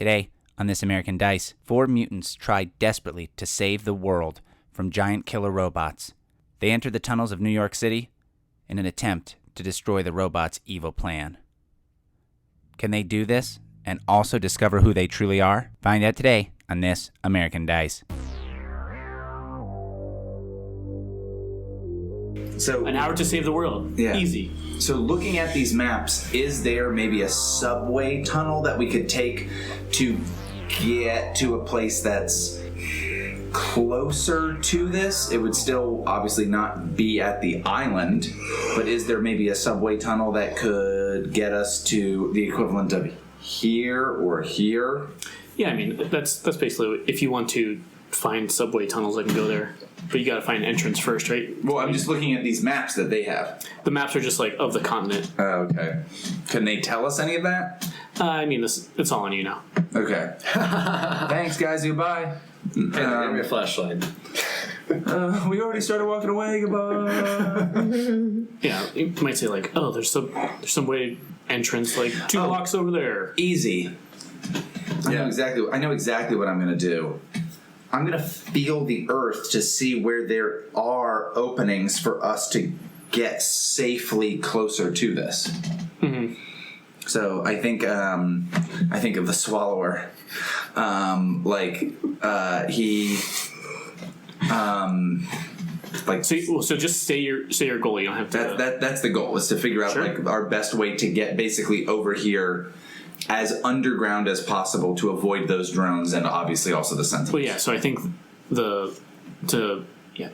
Today, on This American Dice, 4 mutants try desperately to save the world from giant killer robots. They enter the tunnels of New York City in an attempt to destroy the robots' evil plan. Can they do this and also discover who they truly are? Find out today on This American Dice. So an hour to save the world. Yeah. Easy. So looking at these maps, is there maybe a subway tunnel that we could take to get to a place that's closer to this? It would still obviously not be at the island, but is there maybe a subway tunnel that could get us to the equivalent of here or here? Yeah, I mean, that's basically, if you want to find subway tunnels, I can go there. But you got to find an entrance first, right? Well, I'm just looking at these maps that they have. The maps are just like of the continent. Oh, okay. Can they tell us any of that? I mean, it's all on you now. Okay. Thanks, guys. Goodbye. Give me a flashlight. We already started walking away. Goodbye. Yeah, you might say like, oh, there's some way entrance like 2 blocks over there. Easy. I know exactly what I'm going to do. I'm going to feel the earth to see where there are openings for us to get safely closer to this. Mm-hmm. So I think of the Swallower. So just say your goal. You don't have to. That's the goal, is to figure out like our best way to get basically over here as underground as possible to avoid those drones and obviously also the Sentinels. Well, yeah. So I think to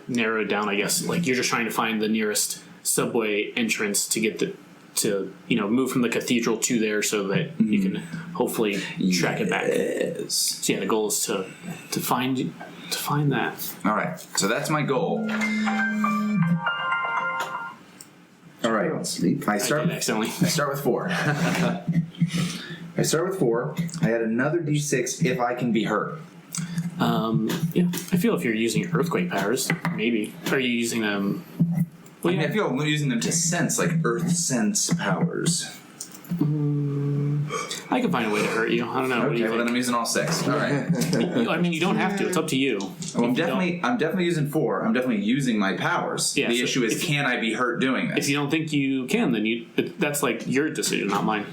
narrow it down, I guess like you're just trying to find the nearest subway entrance to get to move from the cathedral to there so that you can hopefully track it back. So yeah, the goal is to find that. All right, so that's my goal. All right, I start with 4. I start with 4. I add another d6 if I can be hurt. Yeah, I feel if you're using earthquake powers, maybe. Are you using them? Well, I feel I'm using them to sense, like earth sense powers. I can find a way to hurt you. I don't know. Okay, well then I'm using all 6. All right. I mean, you don't have to. It's up to you. Well, I'm definitely using 4. I'm definitely using my powers. Yeah, the issue is, can I be hurt doing this? If you don't think you can, then that's like your decision, not mine.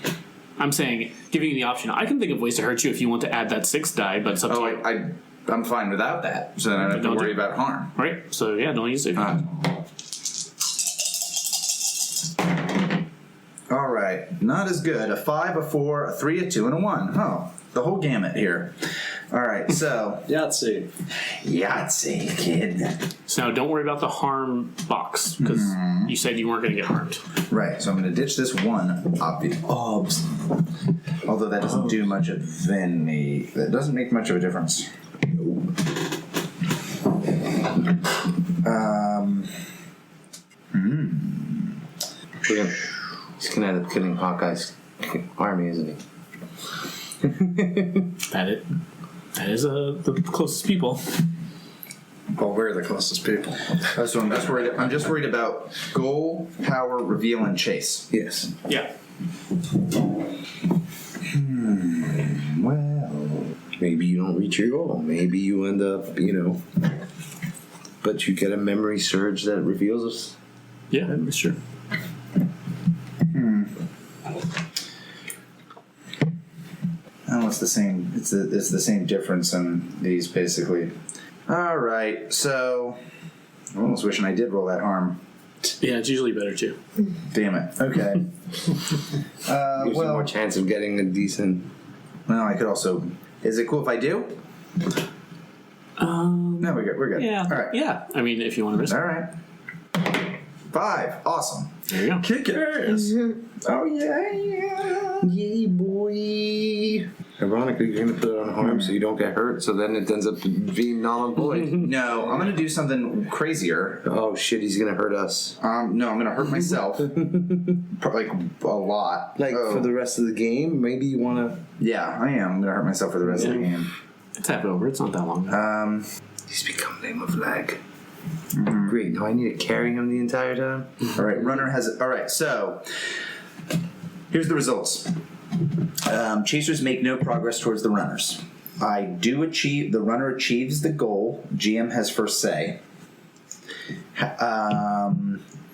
I'm saying, giving you the option. I can think of ways to hurt you if you want to add that 6 die, but it's up to you. I'm fine without that, so then I don't have to worry about harm. Right? So yeah, don't use it. All right, not as good. A 5, a 4, a 3, a 2, and a 1. Oh, the whole gamut here. All right, so Yahtzee, kid. So now don't worry about the harm box, because you said you weren't going to get harmed. Right, so I'm going to ditch this 1 obs. Although that doesn't do much of any. That doesn't make much of a difference. He's gonna end up killing Hawkeye's army, isn't he? That is the closest people. Well, we're the closest people. So I'm just worried about goal, power, reveal, and chase. Yes. Yeah. Well, maybe you don't reach your goal. Maybe you end up, but you get a memory surge that reveals us. Yeah, that's true. Oh, it's the same. It's the same difference in these, basically. All right, so I'm almost wishing I did roll that harm. Yeah, it's usually better too. Damn it. Okay. Gives you more chance of getting a decent. Well, I could also. Is it cool if I do? No, we're good. We're good. Yeah. All right. Yeah. I mean, if you want to risk. All right. 5. Awesome. There you go. Kick ass. Oh yeah. Yay, boy. Ironically, you're going to put it on harm so you don't get hurt, so then it ends up being null and void. No, I'm going to do something crazier. Oh, shit, he's going to hurt us. No, I'm going to hurt myself. Like, a lot. Like, for the rest of the game? Maybe you want to... Yeah, I am. I'm going to hurt myself for the rest of the game. It's half over. It's not that long. He's become name of lag. Mm-hmm. Great. Now I need to carry him the entire time? All right, runner has... All right, so... Here's the results. Chasers make no progress towards the runners. The runner achieves the goal. GM has first say.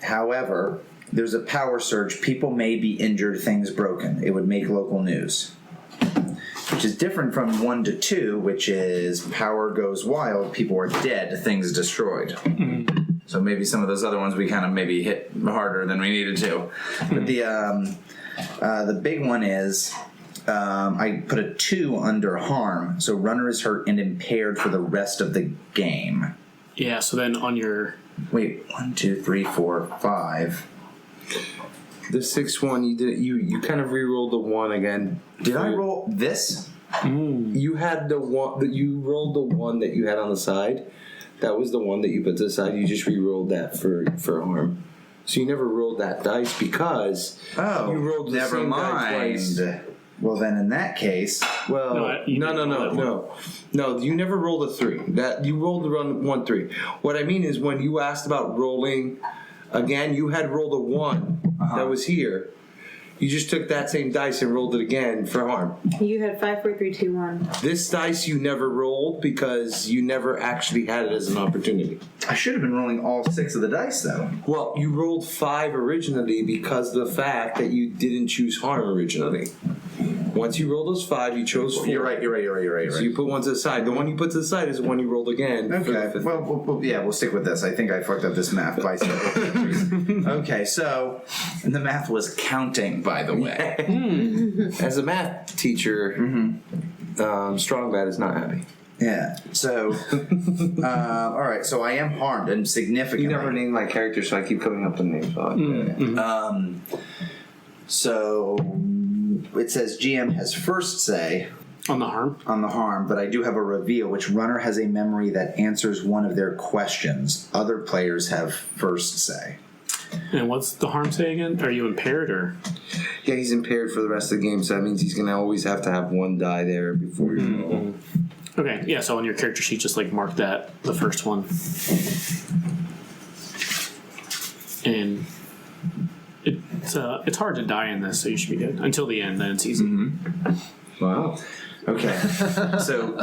However, there's a power surge. People may be injured, things broken. It would make local news. Which is different from 1 to 2, which is power goes wild, people are dead, things destroyed. So maybe some of those other ones we kind of maybe hit harder than we needed to. But the big one is I put a 2 under harm, so runner is hurt and impaired for the rest of the game. Yeah, so then on your... Wait, 1, 2, 3, 4, 5. The 6th one, you kind of re-rolled the 1 again. Did I roll this? You had the one, you rolled the 1 that you had on the side. That was the one that you put to the side. You just re-rolled that for harm. So you never rolled that dice because you rolled the same dice twice. Well, then in that case, no, you never rolled a 3. That you rolled the 1 3. What I mean is when you asked about rolling again, you had rolled a 1 that was here. You just took that same dice and rolled it again for harm. You had 5, 4, 3, 2, 1. This dice you never rolled because you never actually had it as an opportunity. I should have been rolling all 6 of the dice, though. Well, you rolled 5 originally because of the fact that you didn't choose harm originally. Once you rolled those 5, you chose 4. You're right. So you put 1 to the side. The one you put to the side is the one you rolled again. Okay. We'll stick with this. I think I fucked up this math by several. Okay, so the math was counting, by the way. As a math teacher, Strongbad is not happy. Yeah. So, all right. So I am harmed and significantly. You never named my character, so I keep coming up with names. So it says GM has first say on the harm, but I do have a reveal. Which runner has a memory that answers one of their questions? Other players have first say. And what's the harm say again? Are you impaired or? Yeah, he's impaired for the rest of the game, so that means he's going to always have to have 1 die there before you roll. Okay, yeah, so on your character sheet, just mark that, the first one. And it's hard to die in this, so you should be good. Until the end, then it's easy. Wow. Okay. So,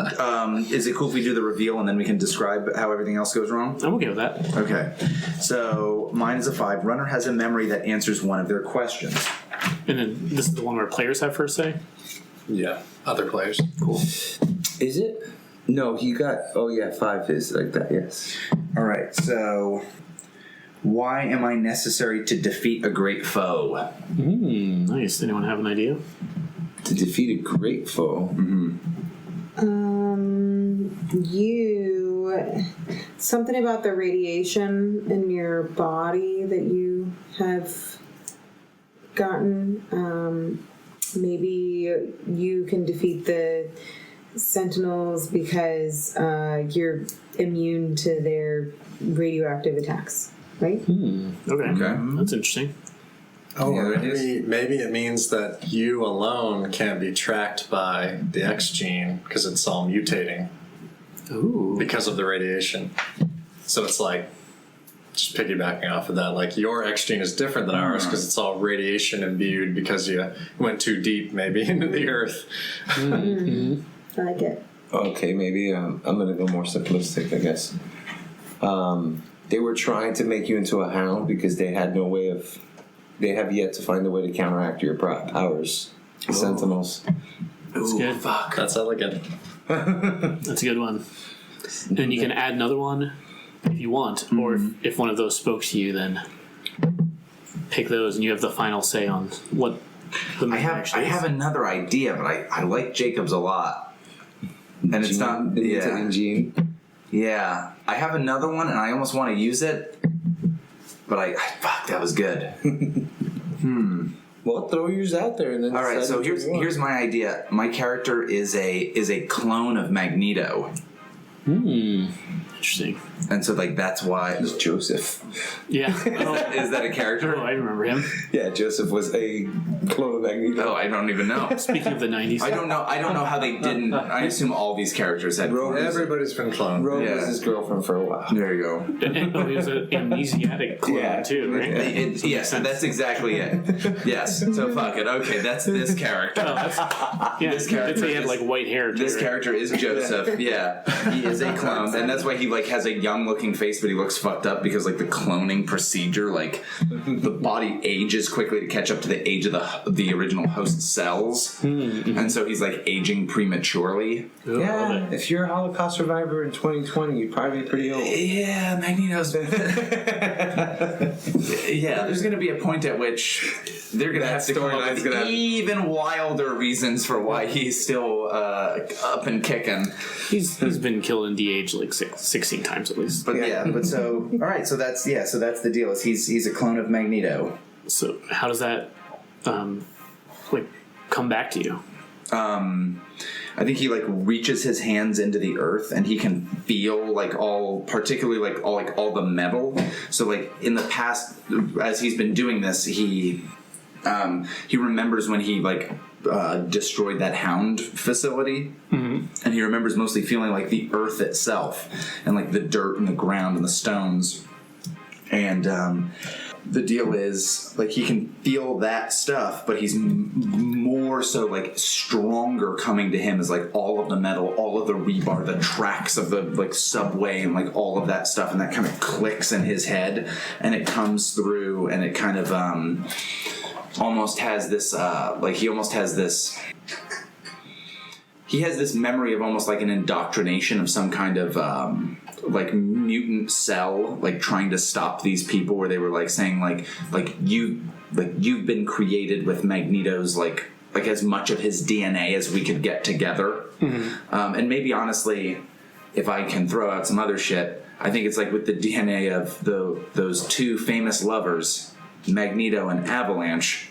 is it cool if we do the reveal and then we can describe how everything else goes wrong? I'm okay with that. Okay. So, mine is a 5. Runner has a memory that answers one of their questions. And then this is the one where players have first say? Yeah. Other players. Cool. Is it? No, he got... Oh, yeah, 5 is like that, yes. All right. So, why am I necessary to defeat a great foe? Nice. Anyone have an idea? To defeat a great foe. Something about the radiation in your body that you have gotten. Maybe you can defeat the Sentinels because you're immune to their radioactive attacks, right? Okay. That's interesting. Oh, Yeah, or it is. maybe it means that you alone can be tracked by the X gene because it's all mutating because of the radiation. So it's just piggybacking off of that, your X gene is different than ours because it's all radiation imbued because you went too deep maybe into the earth. I like it. Okay, maybe I'm going to go more simplistic, I guess. They were trying to make you into a hound because they had no way of... They have yet to find a way to counteract your powers. The Sentinels. That's good. Fuck. That's elegant. That's a good one. And you can add another one if you want, or if one of those spoke to you, then pick those and you have the final say on what the I have another idea, but I like Jacob's a lot. And it's not... The mutant gene. Yeah. I have another one, and I almost want to use it. But fuck, that was good. Well, throw yours out there and then. All right, so here's my idea. My character is a clone of Magneto. Interesting. And so like that's why It's Joseph. Yeah. is that a character? Oh, I remember him. Yeah, Joseph was a clone of Magneto. Oh, I don't even know. Speaking of the 90s. I don't know how they didn't. I assume all these characters had. Everybody's been cloned. Rogue Yeah. was his girlfriend for a while. There you go. Oh, he was an amnesiac clone too, right? Yes, that's exactly it. Yes. So fuck it. Okay, that's this character. Oh, yeah, This character he had is- like white hair too. This right? character is Joseph. Yeah, he is a clone, and that's why he like has a young-looking face, but he looks fucked up because like the cloning procedure, like the body ages quickly to catch up to the age of the original host cells, and so he's like aging prematurely. Oh, I love Yeah, it. if you're a Holocaust survivor in 2020, you'd probably be pretty old. Yeah, Magneto's. Yeah, there's going to be a point at which they're going to have to come up storyline's with gonna have- even wilder reasons for why he's still up and kicking. He's been killed in DH like 16 times at least. But but so all right, so that's the deal. Is he's a clone of Magneto. So how does that like come back to you? I think he like reaches his hands into the earth and he can feel like all the metal. So like in the past, as he's been doing this, he remembers when he like destroyed that Hound facility, and he remembers mostly feeling like the earth itself and like the dirt and the ground and the stones. And the deal is like he can feel that stuff, but he's more so like stronger coming to him is like all of the metal, all of the rebar, the tracks of the like subway and like all of that stuff, and that kind of clicks in his head and it comes through and it kind of almost has this he has this memory of almost like an indoctrination of some kind of like mutant cell like trying to stop these people, where they were like saying like you've been created with Magneto's like as much of his DNA as we could get together. And maybe honestly, if I can throw out some other shit, I think it's like with the DNA of those two famous lovers, Magneto and Avalanche.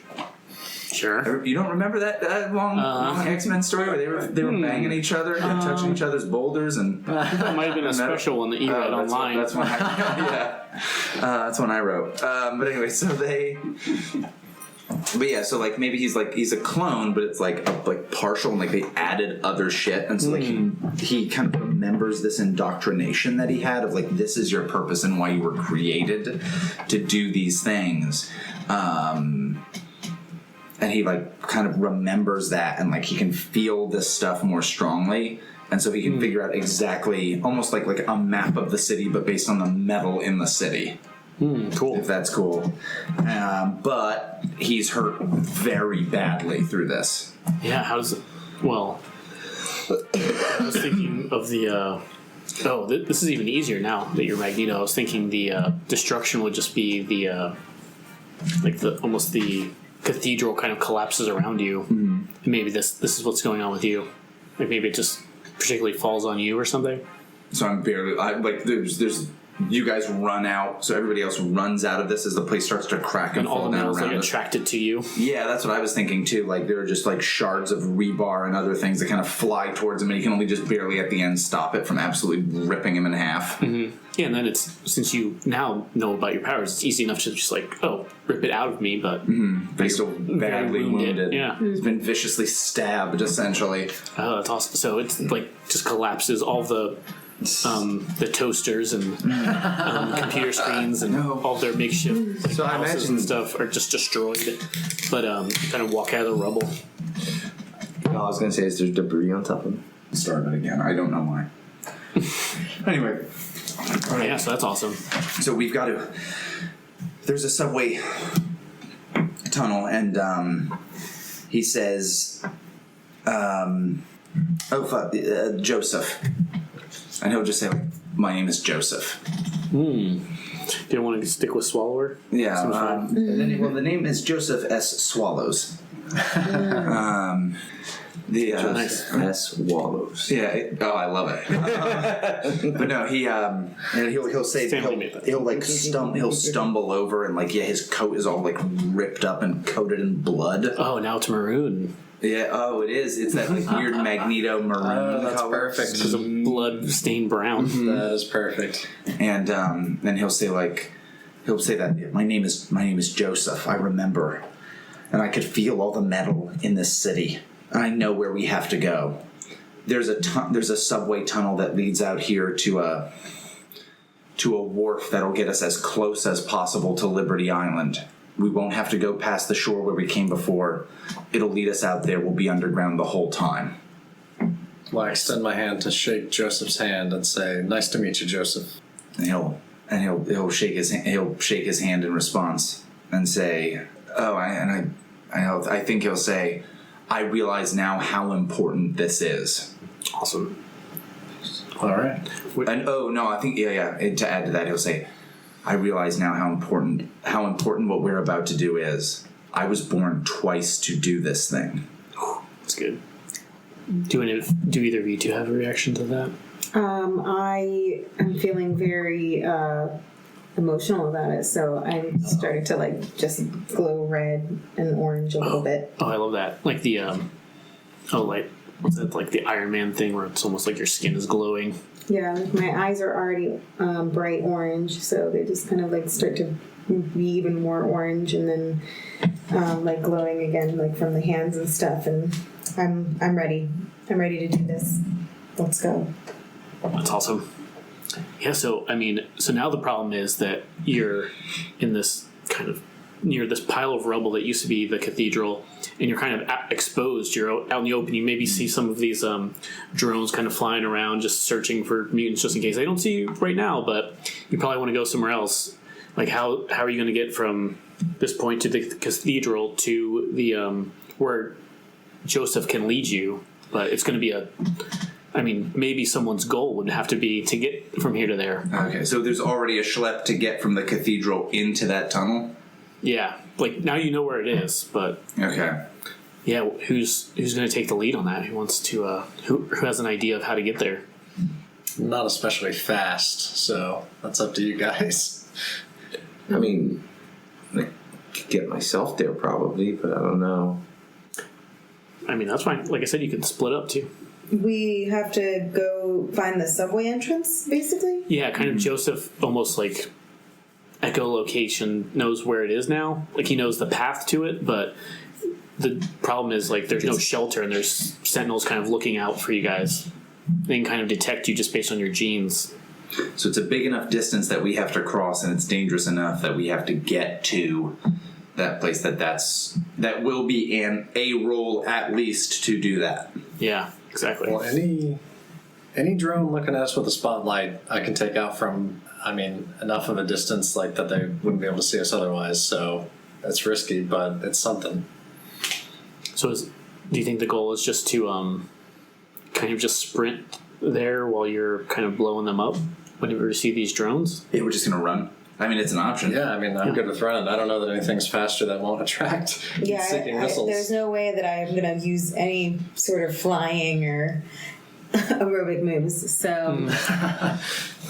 Sure. You don't remember that long X-Men story where they were banging each other and touching each other's boulders and That might have been a special one that you read online. That's one that's one I wrote. But anyway, so so like maybe he's a clone, but it's like partial, and like they added other shit, and so like he kind of remembers this indoctrination that he had of like, this is your purpose and why you were created to do these things. And he like kind of remembers that, and like he can feel this stuff more strongly, and so he can figure out exactly, almost like a map of the city, but based on the metal in the city. Cool. If that's cool. But he's hurt very badly through this. Yeah, how does it... Well, I was thinking of the... this is even easier now that you're Magneto. I was thinking the destruction would just be the... almost the cathedral kind of collapses around you. And maybe this is what's going on with you. Like maybe it just particularly falls on you or something. So I'm barely... there's you guys run out, so everybody else runs out of this as the place starts to crack and And all fall the down metal's around like us. attracted to you. Yeah, that's what I was thinking too. Like there are just like shards of rebar and other things that kind of fly towards him, and you can only just barely at the end stop it from absolutely ripping him in half. Yeah, and then it's, since you now know about your powers, it's easy enough to just rip it out of me, but But he's still badly wounded. Yeah. He's been viciously stabbed, essentially. Oh, that's awesome. So it's like just collapses all the toasters and computer screens and all their makeshift So I houses imagine- and stuff are just destroyed. But kind of walk out of the rubble. All I was gonna say is there's debris on top of him. Start it again. I don't know why. Anyway. Yeah, so that's awesome. So we've got to... There's a subway tunnel, and he says... Joseph. And he'll just say, like, my name is Joseph. You don't want to stick with Swallower? Yeah. Seems fine. The name is Joseph S. Swallows. The nice. S wallows. Yeah. I love it. But no, he'll say he'll stumble over and like his coat is all like ripped up and coated in blood. Oh, now it's maroon. Yeah. Oh, it is. It's that like weird Magneto maroon that's color. perfect. Because of blood stained brown. That is perfect. And then he'll say that my name is Joseph. I remember, and I could feel all the metal in this city. I know where we have to go. There's a subway tunnel that leads out here to a wharf that'll get us as close as possible to Liberty Island. We won't have to go past the shore where we came before. It'll lead us out there. We'll be underground the whole time. Well, I extend my hand to shake Joseph's hand and say, "Nice to meet you, Joseph." And he'll shake his hand in response and say, "Oh, I think he'll say, I realize now how important this is." Awesome. All right. And I think and to add to that, he'll say, "I realize now how important what we're about to do is. I was born twice to do this thing." That's good. Do either of you two have a reaction to that? I am feeling very emotional about it, so I'm starting to like just glow red and orange a little bit. Oh, I love that. Like the what's that? Like the Iron Man thing, where it's almost like your skin is glowing. Yeah, like my eyes are already bright orange, so they just kind of like start to be even more orange, and then like glowing again, like from the hands and stuff. And I'm ready. I'm ready to do this. Let's go. That's awesome. Yeah, so now the problem is that you're in this kind of near this pile of rubble that used to be the cathedral, and you're kind of exposed. You're out in the open. You maybe see some of these drones kind of flying around, just searching for mutants, just in case they don't see you right now. But you probably want to go somewhere else. Like how are you going to get from this point to the cathedral to the where Joseph can lead you? But it's going to be maybe someone's goal would have to be to get from here to there. Okay, so there's already a schlep to get from the cathedral into that tunnel? Yeah, like now you know where it is, but okay. Yeah, who's going to take the lead on that? Who wants to? Who has an idea of how to get there? Not especially fast, so that's up to you guys. I mean, I could get myself there probably, but I don't know. I mean, that's fine. Like I said, you can split up too. We have to go find the subway entrance, basically? Yeah, kind of Joseph, almost like echolocation, knows where it is now. Like he knows the path to it, but the problem is like there's no shelter and there's sentinels kind of looking out for you guys. They can kind of detect you just based on your genes. So it's a big enough distance that we have to cross, and it's dangerous enough that we have to get to that place that will be a roll at least to do that. Yeah, exactly. Well, any drone looking at us with a spotlight, I can take out from, enough of a distance like that they wouldn't be able to see us otherwise. So it's risky, but it's something. So do you think the goal is just to kind of just sprint there while you're kind of blowing them up whenever you see these drones? Yeah, we're just gonna run. It's an option. Yeah, I'm good with running. I don't know that anything's faster that won't attract seeking missiles. There's no way that I'm going to use any sort of flying or aerobic moves. So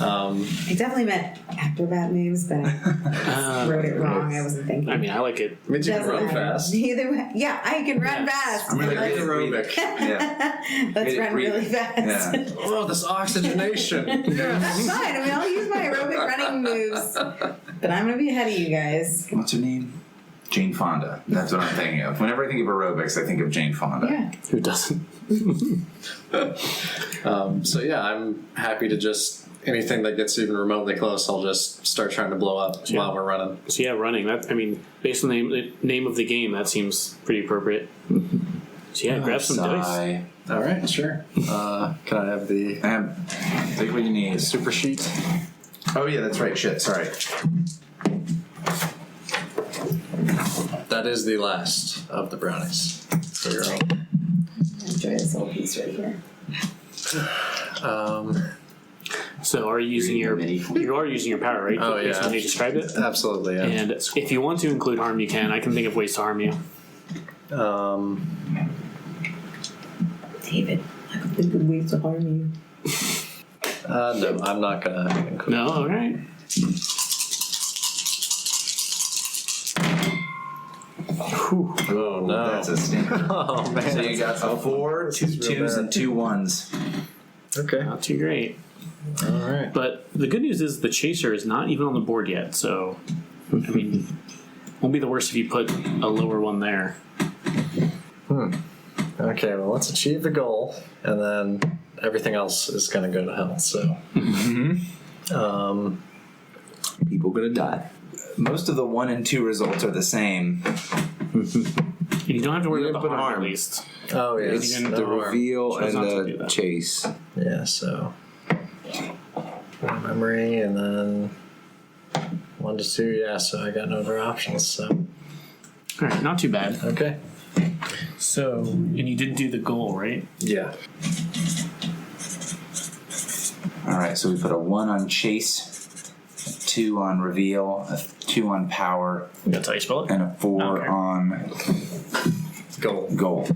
I definitely meant acrobat moves, but I wrote it wrong. I wasn't thinking. I like it. Means you can run fast. Either way, yeah, I can run fast. I'm really aerobic. Yeah. Let's run really fast. Yeah. Oh, this oxygenation. That's fine. I'll use my aerobic running moves, but I'm going to be ahead of you guys. What's her name? Jane Fonda. That's what I'm thinking of. Whenever I think of aerobics, I think of Jane Fonda. Yeah. Who doesn't? So yeah, I'm happy to just anything that gets even remotely close, I'll just start trying to blow up while we're running. So yeah, running. That based on the name of the game, that seems pretty appropriate. So yeah, grab some dice. All right, sure. Can I have the Take what you need. super sheet? Oh yeah, that's right. Shit, sorry. That is the last of the brownies for your own. Enjoy this little piece right here. So are you using you are using your power, right? Oh yeah. Based on how you described it? Absolutely, yeah. And if you want to include harm, you can. I can think of ways to harm you. David, I don't think good ways to harm you. No, I'm not gonna include. No, all right. Oh no. That's a stinker. Oh man. So you got a 4, 2 2s, and 2 1s. Okay. Not too great. All right. But the good news is the chaser is not even on the board yet, so I mean, won't be the worst if you put a lower one there. Okay. Well, let's achieve the goal, and then everything else is gonna go to hell. So. People gonna die. Most of the 1 and 2 results are the same. And you don't have to worry You about didn't the put harm, harm. at least. Oh yeah. It's didn't- the no harm. reveal Chose and not to do the that. chase. Yeah. So. Memory, and then 1 to 2. Yeah. So I got no other options. So. All right, not too bad. Okay. So, and you did do the goal, right? Yeah. Alright, so we put a 1 on chase, a 2 on reveal, a 2 on power, That's how you spell it. and a 4 Okay. on Goal. goal.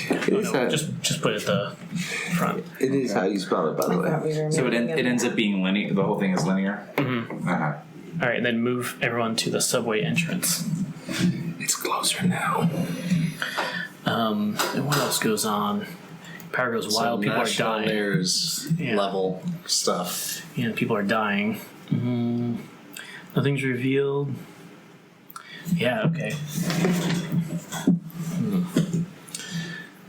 It is, No, just put it at the front. it is how you spell it, by the I thought way. we were So making it ends up being linear. The whole thing is linear. Mm-hmm. Uh-huh. All right, and then move everyone to the subway entrance. It's closer now. And what else goes on? Power goes wild. People are National dying. News Yeah. level stuff. Yeah, people are dying. Nothing's revealed. Yeah, okay.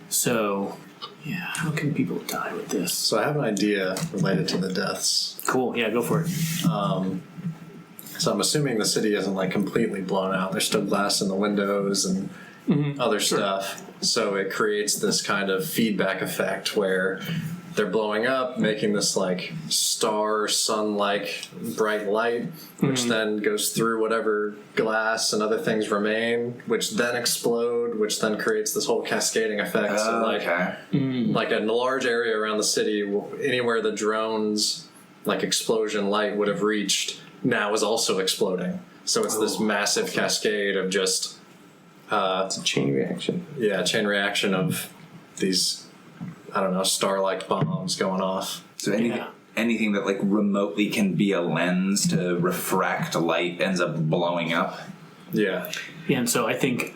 So, yeah, how can people die with this? So I have an idea related to the deaths. Cool, yeah, go for it. So I'm assuming the city isn't like completely blown out. There's still glass in the windows and other stuff. So it creates this kind of feedback effect where they're blowing up, making this like star, sun-like bright light, which then goes through whatever glass and other things remain, which then explode, which then creates this whole cascading effect. So like like a large area around the city, anywhere the drones like explosion light would have reached, now is also exploding. So it's this massive cascade of just It's a chain reaction. chain reaction of these, I don't know, star-like bombs going off. So Yeah. anything that like remotely can be a lens to refract light ends up blowing up. Yeah. Yeah, and so I think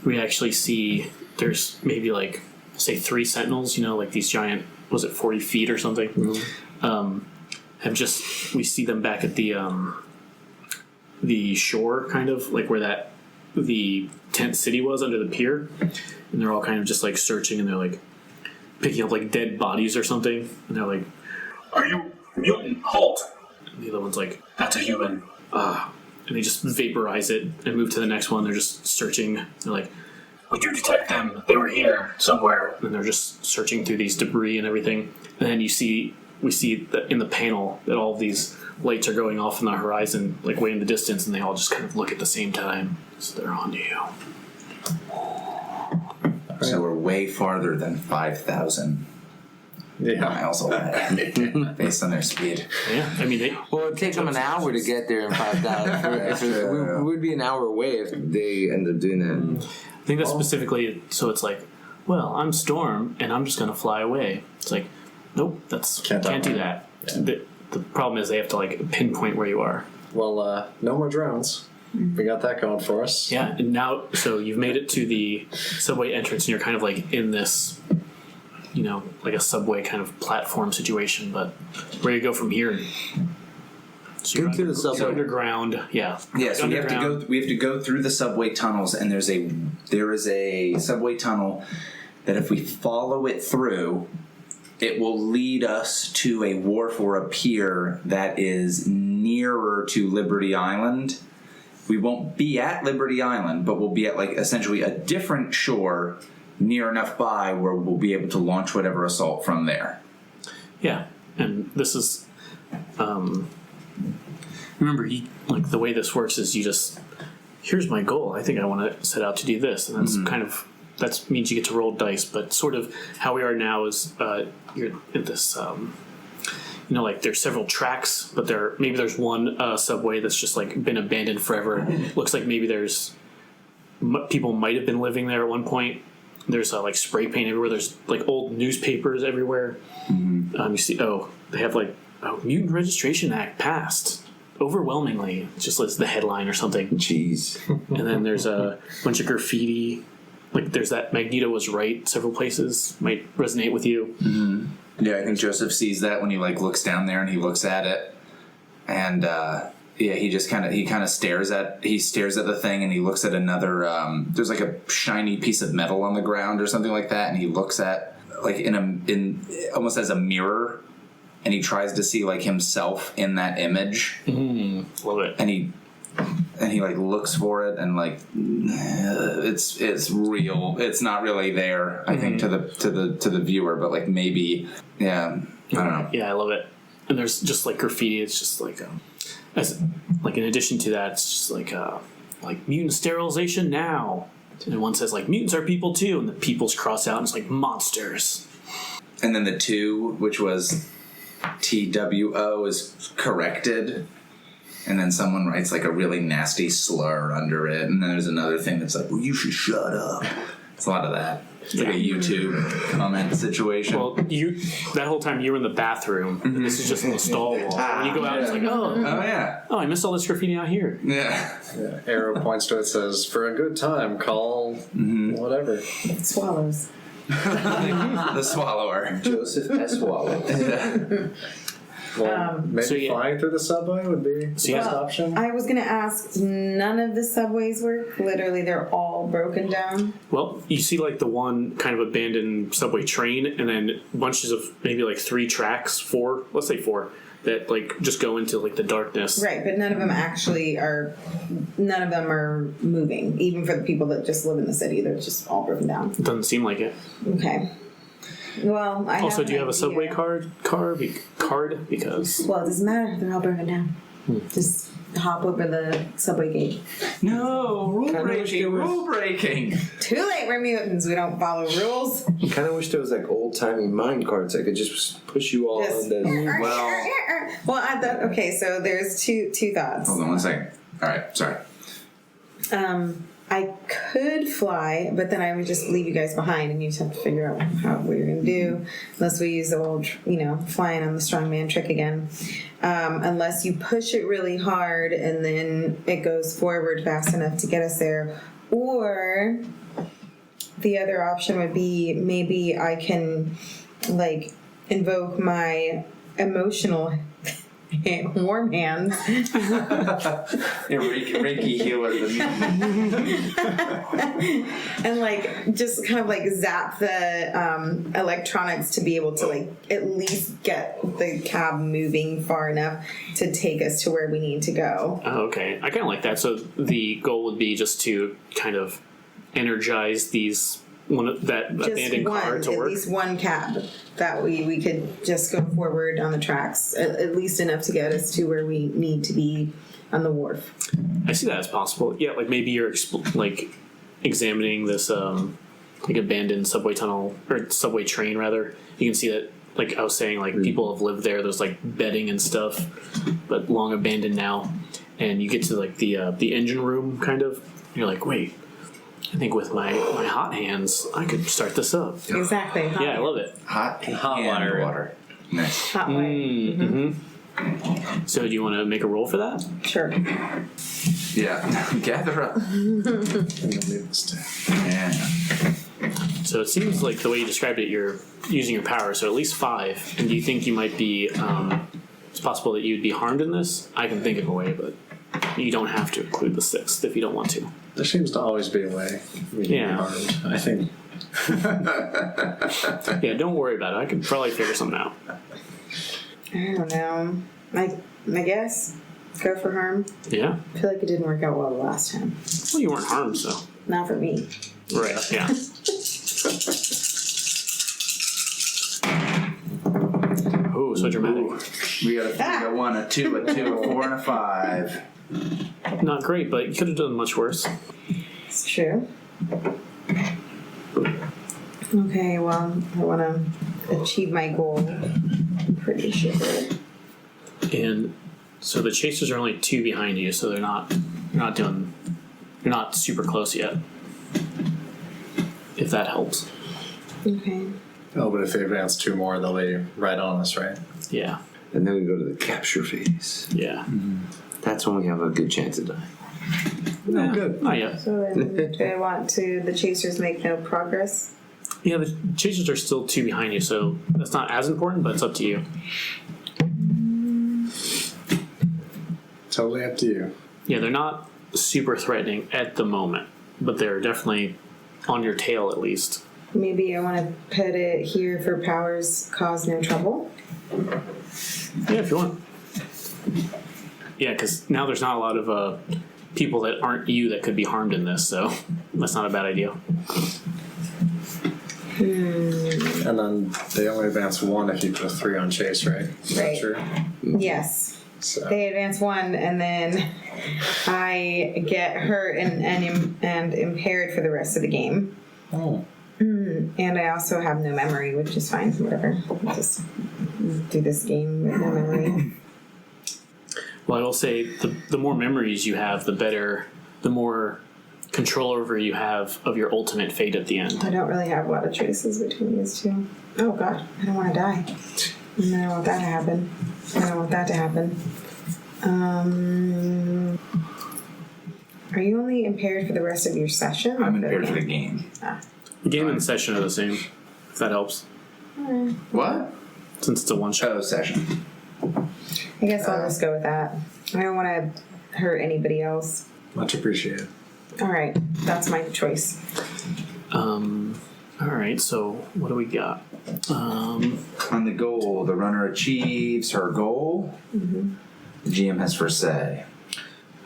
we actually see there's maybe like, say, 3 Sentinels, like these giant, was it 40 feet or something? We see them back at the shore, kind of, like where the tent city was under the pier, and they're all kind of just like searching, and they're like picking up like dead bodies or something, and they're like, "Are you mutant? Halt!" And the other one's like, "That's a human." And they just vaporize it and move to the next one. They're just searching. They're like, "We do detect them. They were here somewhere." And they're just searching through these debris and everything. And then we see that in the panel that all of these lights are going off in the horizon, like way in the distance, and they all just kind of look at the same time. So they're on to you. So we're way farther than 5,000 miles away based on their speed. Yeah, I mean, Well, it'd take them an hour to get there in 5,000. It would be an hour away if they end up doing that. I think that's specifically, so it's like, well, I'm Storm, and I'm just going to fly away. It's like, nope, can't do that. Yeah. The problem is they have to like pinpoint where you are. Well, no more drones. We got that going for us. Yeah, and now, so you've made it to the subway entrance, and you're kind of like in this, like a subway kind of platform situation, but where do you go from here? So you're Into the subway. so underground, yeah. Yeah, so we have to go through the subway tunnels, and there is a subway tunnel that if we follow it through, it will lead us to a wharf or a pier that is nearer to Liberty Island. We won't be at Liberty Island, but we'll be at like essentially a different shore near enough by where we'll be able to launch whatever assault from there. Yeah, and this is, remember, like the way this works is you just, here's my goal. I think I want to set out to do this, and that's kind of, that means you get to roll dice. But sort of how we are now is you're in this, like there's several tracks, but maybe there's one subway that's just like been abandoned forever. Looks like maybe there's people might have been living there at one point, There's like spray paint everywhere. There's like old newspapers everywhere. You see, they have like, Mutant Registration Act passed overwhelmingly. It just lists the headline or something. Jeez. And then there's a bunch of graffiti. Like there's that Magneto was right several places. Might resonate with you. Yeah, I think Joseph sees that when he like looks down there and he looks at it, and he just kind of stares at the thing, and he looks at another. There's like a shiny piece of metal on the ground or something like that, and he looks at like in almost as a mirror, and he tries to see like himself in that image. Love it. And he like looks for it, and like it's real. It's not really there, I think, to the viewer, but like maybe, yeah, I don't know. Yeah, I love it. And there's just like graffiti. It's just like as like in addition to that, it's just like mutant sterilization now. And one says like mutants are people too, and the people's crossed out, and it's like monsters. And then the 2, which was TWO, is corrected. And then someone writes like a really nasty slur under it. And then there's another thing that's like, well, you should shut up. It's a lot of that. It's like a YouTube comment situation. Well, that whole time you were in the bathroom. And this is just in the stall wall. When you go out, it's like, I missed all this graffiti out here. Yeah. Arrow points to it, says, for a good time, call whatever. Swallows. The swallower. Joseph S. Swallow. Well, maybe flying through the subway would be the best option. I was going to ask, none of the subways work? Literally, they're all broken down? Well, you see like the one kind of abandoned subway train, and then bunches of maybe like 3 tracks, let's say 4, that like just go into like the darkness. Right, but none of them are moving, even for the people that just live in the city. They're just all broken down. It doesn't seem like it. Okay. Well, do you have a subway card? Because well, it doesn't matter. They're all broken down. Just hop over the subway gate. No, rule breaking. Too late. We're mutants. We don't follow rules. I kind of wish there was like old timey mine carts. I could just push you all on the. Well, I thought. Okay, so there's two thoughts. Hold on 1 second. All right, sorry. I could fly, but then I would just leave you guys behind, and you just have to figure out what you're going to do. Unless we use the old, flying on the strongman trick again. Unless you push it really hard, and then it goes forward fast enough to get us there. Or the other option would be maybe I can, like, invoke my emotional warm hands. Reiki healer the And like just kind of like zap the electronics to be able to like at least get the cab moving far enough to take us to where we need to go. Oh, okay. I kind of like that. So the goal would be just to kind of energize abandoned car to work. At least one cab. That we could just go forward on the tracks, at least enough to get us to where we need to be on the wharf. I see that as possible. Yeah, like maybe you're examining this like abandoned subway tunnel or subway train rather. You can see that, like I was saying, like people have lived there. There's like bedding and stuff, but long abandoned now. And you get to like the engine room kind of. And you're like, wait. I think with my hot hands, I could start this up. Exactly. I love it. hot water. Nice. Hot water. Mm-hmm. So do you want to make a roll for that? Sure. Yeah. Gather up. Yeah. So it seems like the way you described it, you're using your power, so at least 5. And do you think you might be, it's possible that you'd be harmed in this? I can think of a way, but you don't have to include the 6th if you don't want to. There seems to always be a way. Yeah. Harmed, I think. Yeah, don't worry about it. I could probably figure something out. I don't know. I guess go for harm. Yeah. I feel like it didn't work out well the last time. Well, you weren't harmed, so. Not for me. Right, yeah. Oh, so dramatic. We got a 3, a 1, a 2, a 2, a 4, and a 5. Not great, but you could have done much worse. It's true. Okay, well, I want to achieve my goal. I'm pretty sure. And so the chasers are only 2 behind you, so you're not super close yet. if that helps. Okay. Oh, but if they advance 2 more, they'll be right on us, right? Yeah. And then we go to the capture phase. Yeah. That's when we have a good chance of dying. No, good. Not yet. So then, do I want the chasers make no progress? Yeah, the chasers are still 2 behind you, so that's not as important, but it's up to you. Totally up to you. Yeah, they're not super threatening at the moment, but they're definitely on your tail at least. Maybe I want to put it here for powers cause no trouble. Yeah, if you want. Yeah, because now there's not a lot of people that aren't you that could be harmed in this, so that's not a bad idea. And then they only advance 1 if you put a 3 on chase, right? Is that Right. true? Yes. So. They advance 1, and then I get hurt and impaired for the rest of the game. Oh. And I also have no memory, which is fine. Whatever. I'll just do this game with no memory. Well, I will say the more memories you have, the better, the more control over you have of your ultimate fate at the end. I don't really have a lot of choices between these two. Oh god, I don't want to die. And I don't want that to happen. I don't want that to happen. Are you only impaired for the rest of your session? I'm impaired for the game. The game and the session are the same, if that helps. What? Since it's a one-shot. Oh, session. I guess I'll just go with that. I don't want to hurt anybody else. Much appreciated. Alright, that's my choice. Alright, so what do we got? On the goal, the runner achieves her goal. The GM has first say.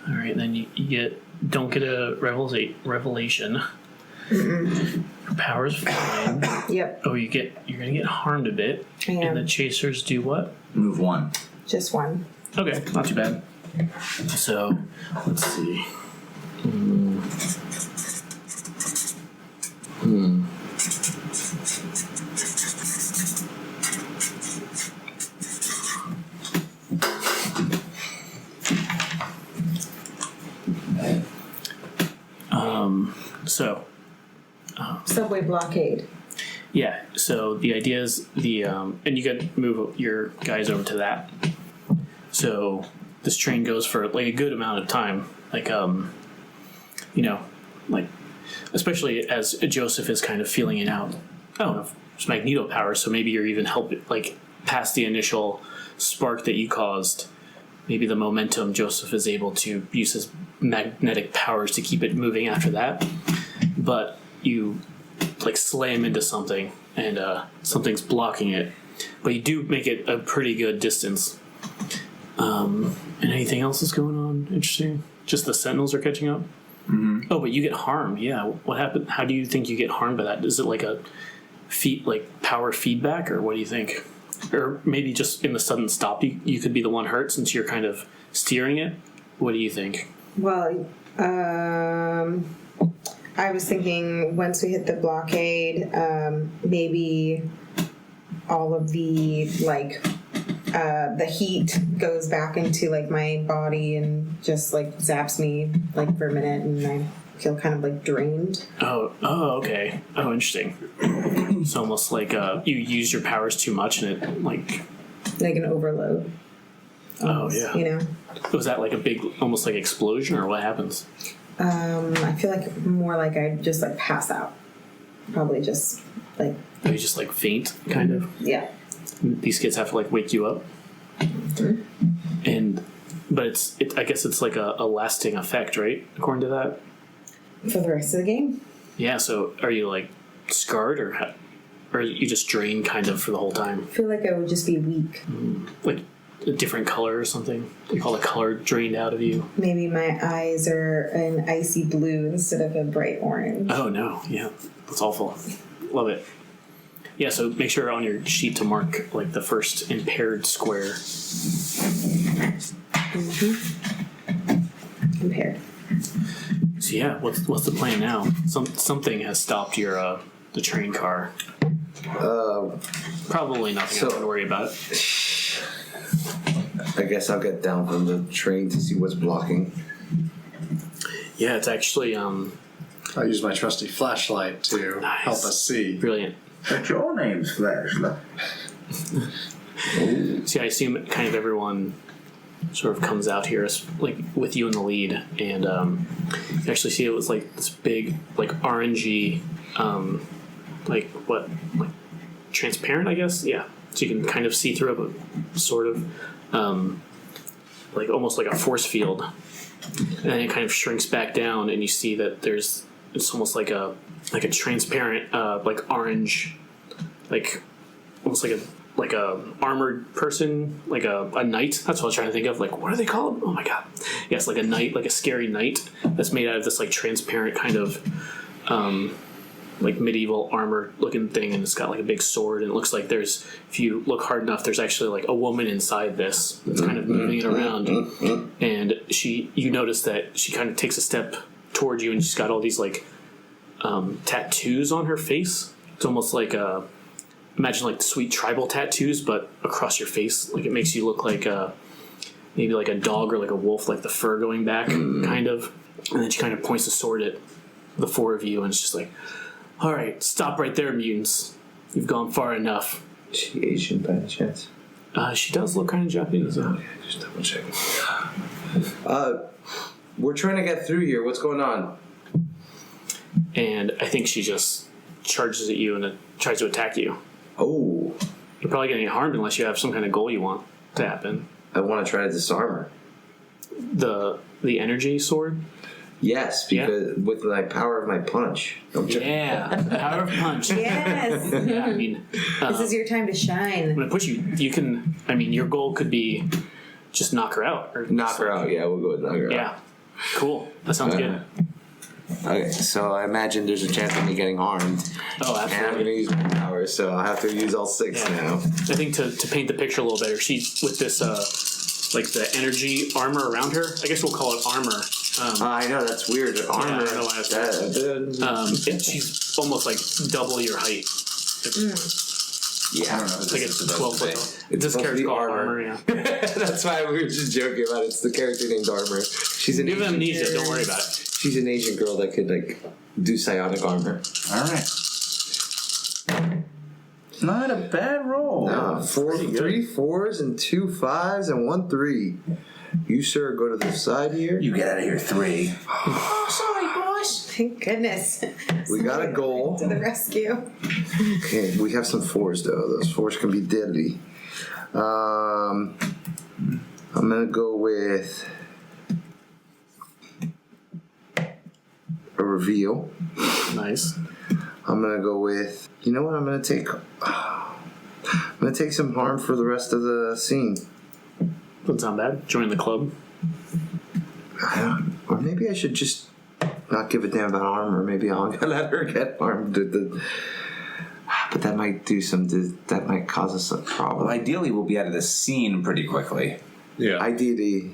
Alright, then you don't get a revelation. Your power's fine. Yep, Oh, you're gonna get harmed a bit. I am. And the chasers do what? Move 1. just one. Okay, not too bad. So, let's see. So, Subway blockade. yeah, so the idea is and you could move your guys over to that. So this train goes for like a good amount of time, like especially as Joseph is kind of feeling it out. Oh, it's magneto power, so maybe you're even helping, like past the initial spark that you caused. Maybe the momentum, Joseph is able to use his magnetic powers to keep it moving after that. But you like slam into something and something's blocking it. But you do make it a pretty good distance. And anything else is going on interesting? Just the Sentinels are catching up? Mm-hmm. Oh, but you get harmed. Yeah. What happened? How do you think you get harmed by that? Is it like a power feedback, or what do you think? Or maybe just in the sudden stop, you could be the one hurt since you're kind of steering it. What do you think? Well, I was thinking once we hit the blockade, maybe all of the the heat goes back into like my body and just like zaps me like for a minute, and I feel kind of like drained. Oh, okay. Oh, interesting. It's almost like you use your powers too much and it like an overload. Oh yeah. You know. Was that like a big, almost like explosion, or what happens? I feel like more like I just like pass out. Probably just like. You just like faint, kind of. Yeah. These kids have to like wake you up. Mm-hmm. But I guess it's like a lasting effect, right? According to that. For the rest of the game. Yeah. So are you like scarred, or you just drain kind of for the whole time? I feel like I would just be weak. Like a different color or something. You call the color drained out of you. Maybe my eyes are an icy blue instead of a bright orange. Oh no! Yeah, that's awful. Love it. Yeah, so make sure on your sheet to mark like the first impaired square. Impaired. So yeah, what's the plan now? Something has stopped your the train car. Probably nothing I have to worry about. I guess I'll get down from the train to see what's blocking. Yeah, it's actually I use my trusty flashlight to help us see. Brilliant. But your name's Flashlight. See, I assume kind of everyone sort of comes out here like with you in the lead, and you actually see it was like this big, like orangey, like transparent, I guess. Yeah, so you can kind of see through it, but sort of like almost like a force field, and then it kind of shrinks back down, and you see that it's almost like a transparent, like orange, like almost like a armored person, like a knight. That's what I was trying to think of. Like, what are they called? Oh my god. Yes, like a knight, like a scary knight that's made out of this like transparent kind of like medieval armor looking thing, and it's got like a big sword, and it looks like there's, if you look hard enough, there's actually like a woman inside this that's kind of moving it around. And you notice that she kind of takes a step toward you, and she's got all these like tattoos on her face. It's almost like imagine like sweet tribal tattoos, but across your face. Like it makes you look like maybe like a dog or like a wolf, like the fur going back, kind of. And then she kind of points the sword at the four of you, and it's just like, all right, stop right there, mutants. You've gone far enough. Is she Asian by any chance? She does look kind of Japanese. Yeah. Just double check. We're trying to get through here. What's going on? And I think she just charges at you and tries to attack you. Oh. You're probably going to get harmed unless you have some kind of goal you want to happen. I want to try to disarm her. The energy sword? Yes, because with my power of my punch. Yeah, the power of punch. Yes. Yeah, I mean, This is your time to shine. when I push you, you can. I mean, your goal could be just knock her out. Or Knock her out. Yeah, we'll go with knock her out. Yeah, cool. That sounds good. Okay, so I imagine there's a chance of me getting harmed. Oh, And I'm absolutely. going to use my power, so I'll have to use all 6 Yeah. now. I think to paint the picture a little better, she's with this like the energy armor around her. I guess we'll call it armor. I know, that's weird. Armor. I don't know why she's almost like double your height. Yeah. It's like it's 12 foot. It's This supposed to character's be called armor. armor. Yeah. That's why we were just joking about it. It's the character named Armor. She's an You have Asian, amnesia. Don't worry about it. she's an Asian girl that could like do psionic armor. All right. Not a bad roll. No, 3 4s and 2 5s and 1 3. You sir go to the side here. You get out of here, 3. Oh, sorry, boss. Thank goodness. We got a goal. To the rescue. Okay, we have some 4s though. Those 4s can be deadly. I'm gonna go with a reveal. Nice. I'm gonna go with. You know what? I'm gonna take some harm for the rest of the scene. Doesn't sound bad. Join the club. Or maybe I should just not give a damn about armor. Maybe I'll let her get armed. But that might do that might cause us a problem. Well, ideally, we'll be out of this scene pretty quickly. Yeah. Ideally,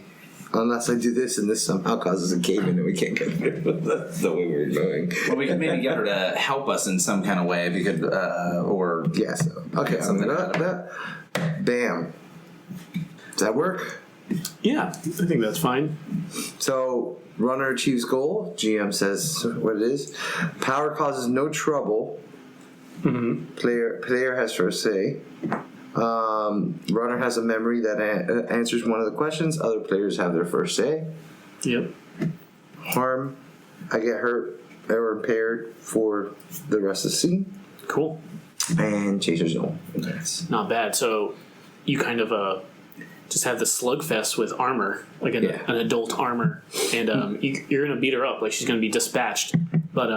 unless I do this and this somehow causes a cave in and we can't get through. That's the way we're going. Well, we could maybe get her to help us in some kind of way. If you could, or Yeah, so. Okay, I'm gonna. Bam. Does that work? Yeah, I think that's fine. So, runner achieves goal. GM says what it is. Power causes no trouble. Mm-hmm. Player has first say. Runner has a memory that answers one of the questions. Other players have their first say. Yep. Harm, I get hurt or impaired for the rest of the scene. Cool. And Chaser's no. That's Not bad. So you kind of just have the slugfest with armor, like an adult armor, and you're gonna beat her up. Like she's gonna be dispatched. But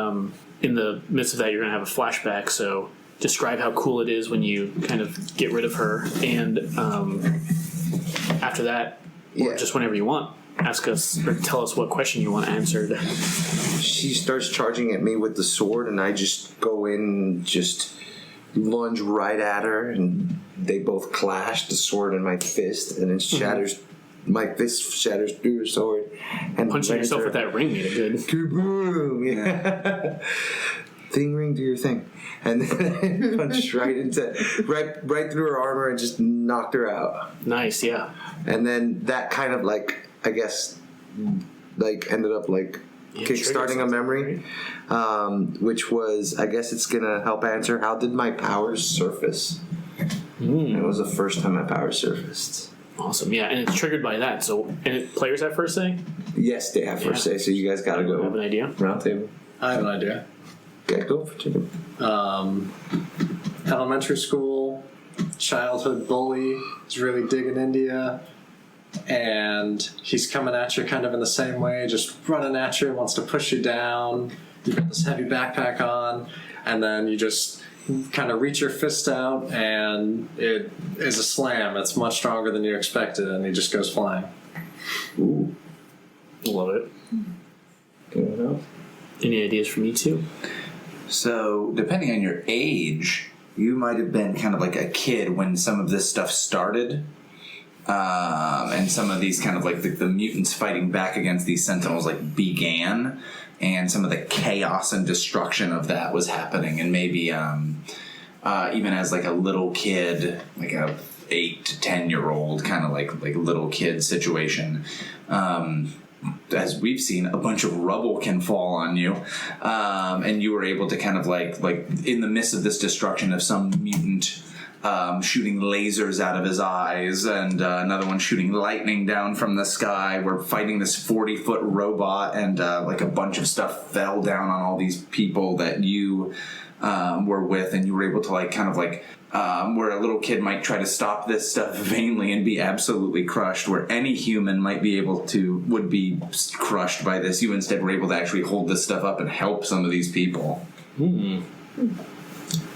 in the midst of that, you're gonna have a flashback. So describe how cool it is when you kind of get rid of her, and after that, or just whenever you want, ask us or tell us what question you want answered. She starts charging at me with the sword, and I just go in and just lunge right at her, and they both clash, the sword and my fist, and it shatters. My fist shatters through her sword. And Punching yourself with that ring made it good. Kaboom! Yeah. Thing ring, do your thing. And then punched right through her armor and just knocked her out. Nice, yeah. And then that kind of like, I guess, like ended up like kickstarting a memory, which was, I guess it's gonna help answer, how did my powers surface? It was the first time my powers surfaced. Awesome, yeah, and it's triggered by that. So, players have first say? Yes, they have first say, so you guys gotta go. Have an idea? Round table. I have an idea. Okay, go for it. Elementary school, childhood bully is really digging India, and he's coming at you kind of in the same way, just running at you, wants to push you down. You've got this heavy backpack on, and then you just kind of reach your fist out, and it is a slam. It's much stronger than you expected, and he just goes flying. Ooh. Love it. Going up. Any ideas from you two? So, depending on your age, you might have been kind of like a kid when some of this stuff started. And some of these kind of like the mutants fighting back against these Sentinels like began. And some of the chaos and destruction of that was happening. And maybe even as like a little kid, like a 8 to 10-year-old kind of like little kid situation, as we've seen, a bunch of rubble can fall on you, and you were able to kind of like in the midst of this destruction of some mutant shooting lasers out of his eyes, and another one shooting lightning down from the sky. We're fighting this 40-foot robot, and like a bunch of stuff fell down on all these people that you were with, and you were able to like kind of like where a little kid might try to stop this stuff vainly and be absolutely crushed, where any human would be crushed by this. You instead were able to actually hold this stuff up and help some of these people. Moment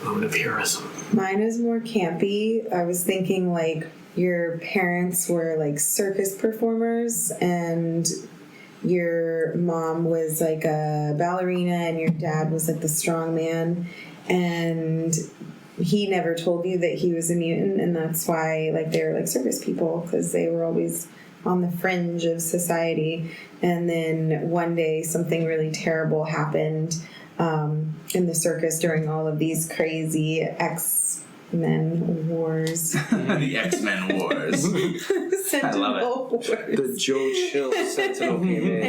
of heroism. Mine is more campy. I was thinking like your parents were like circus performers, and your mom was like a ballerina, and your dad was like the strong man, and he never told you that he was a mutant, and that's why like they were like circus people, because they were always on the fringe of society. And then one day something really terrible happened in the circus during all of these crazy X-Men wars. The X-Men wars. Sentinel wars. The Joe Chill Sentinel came in.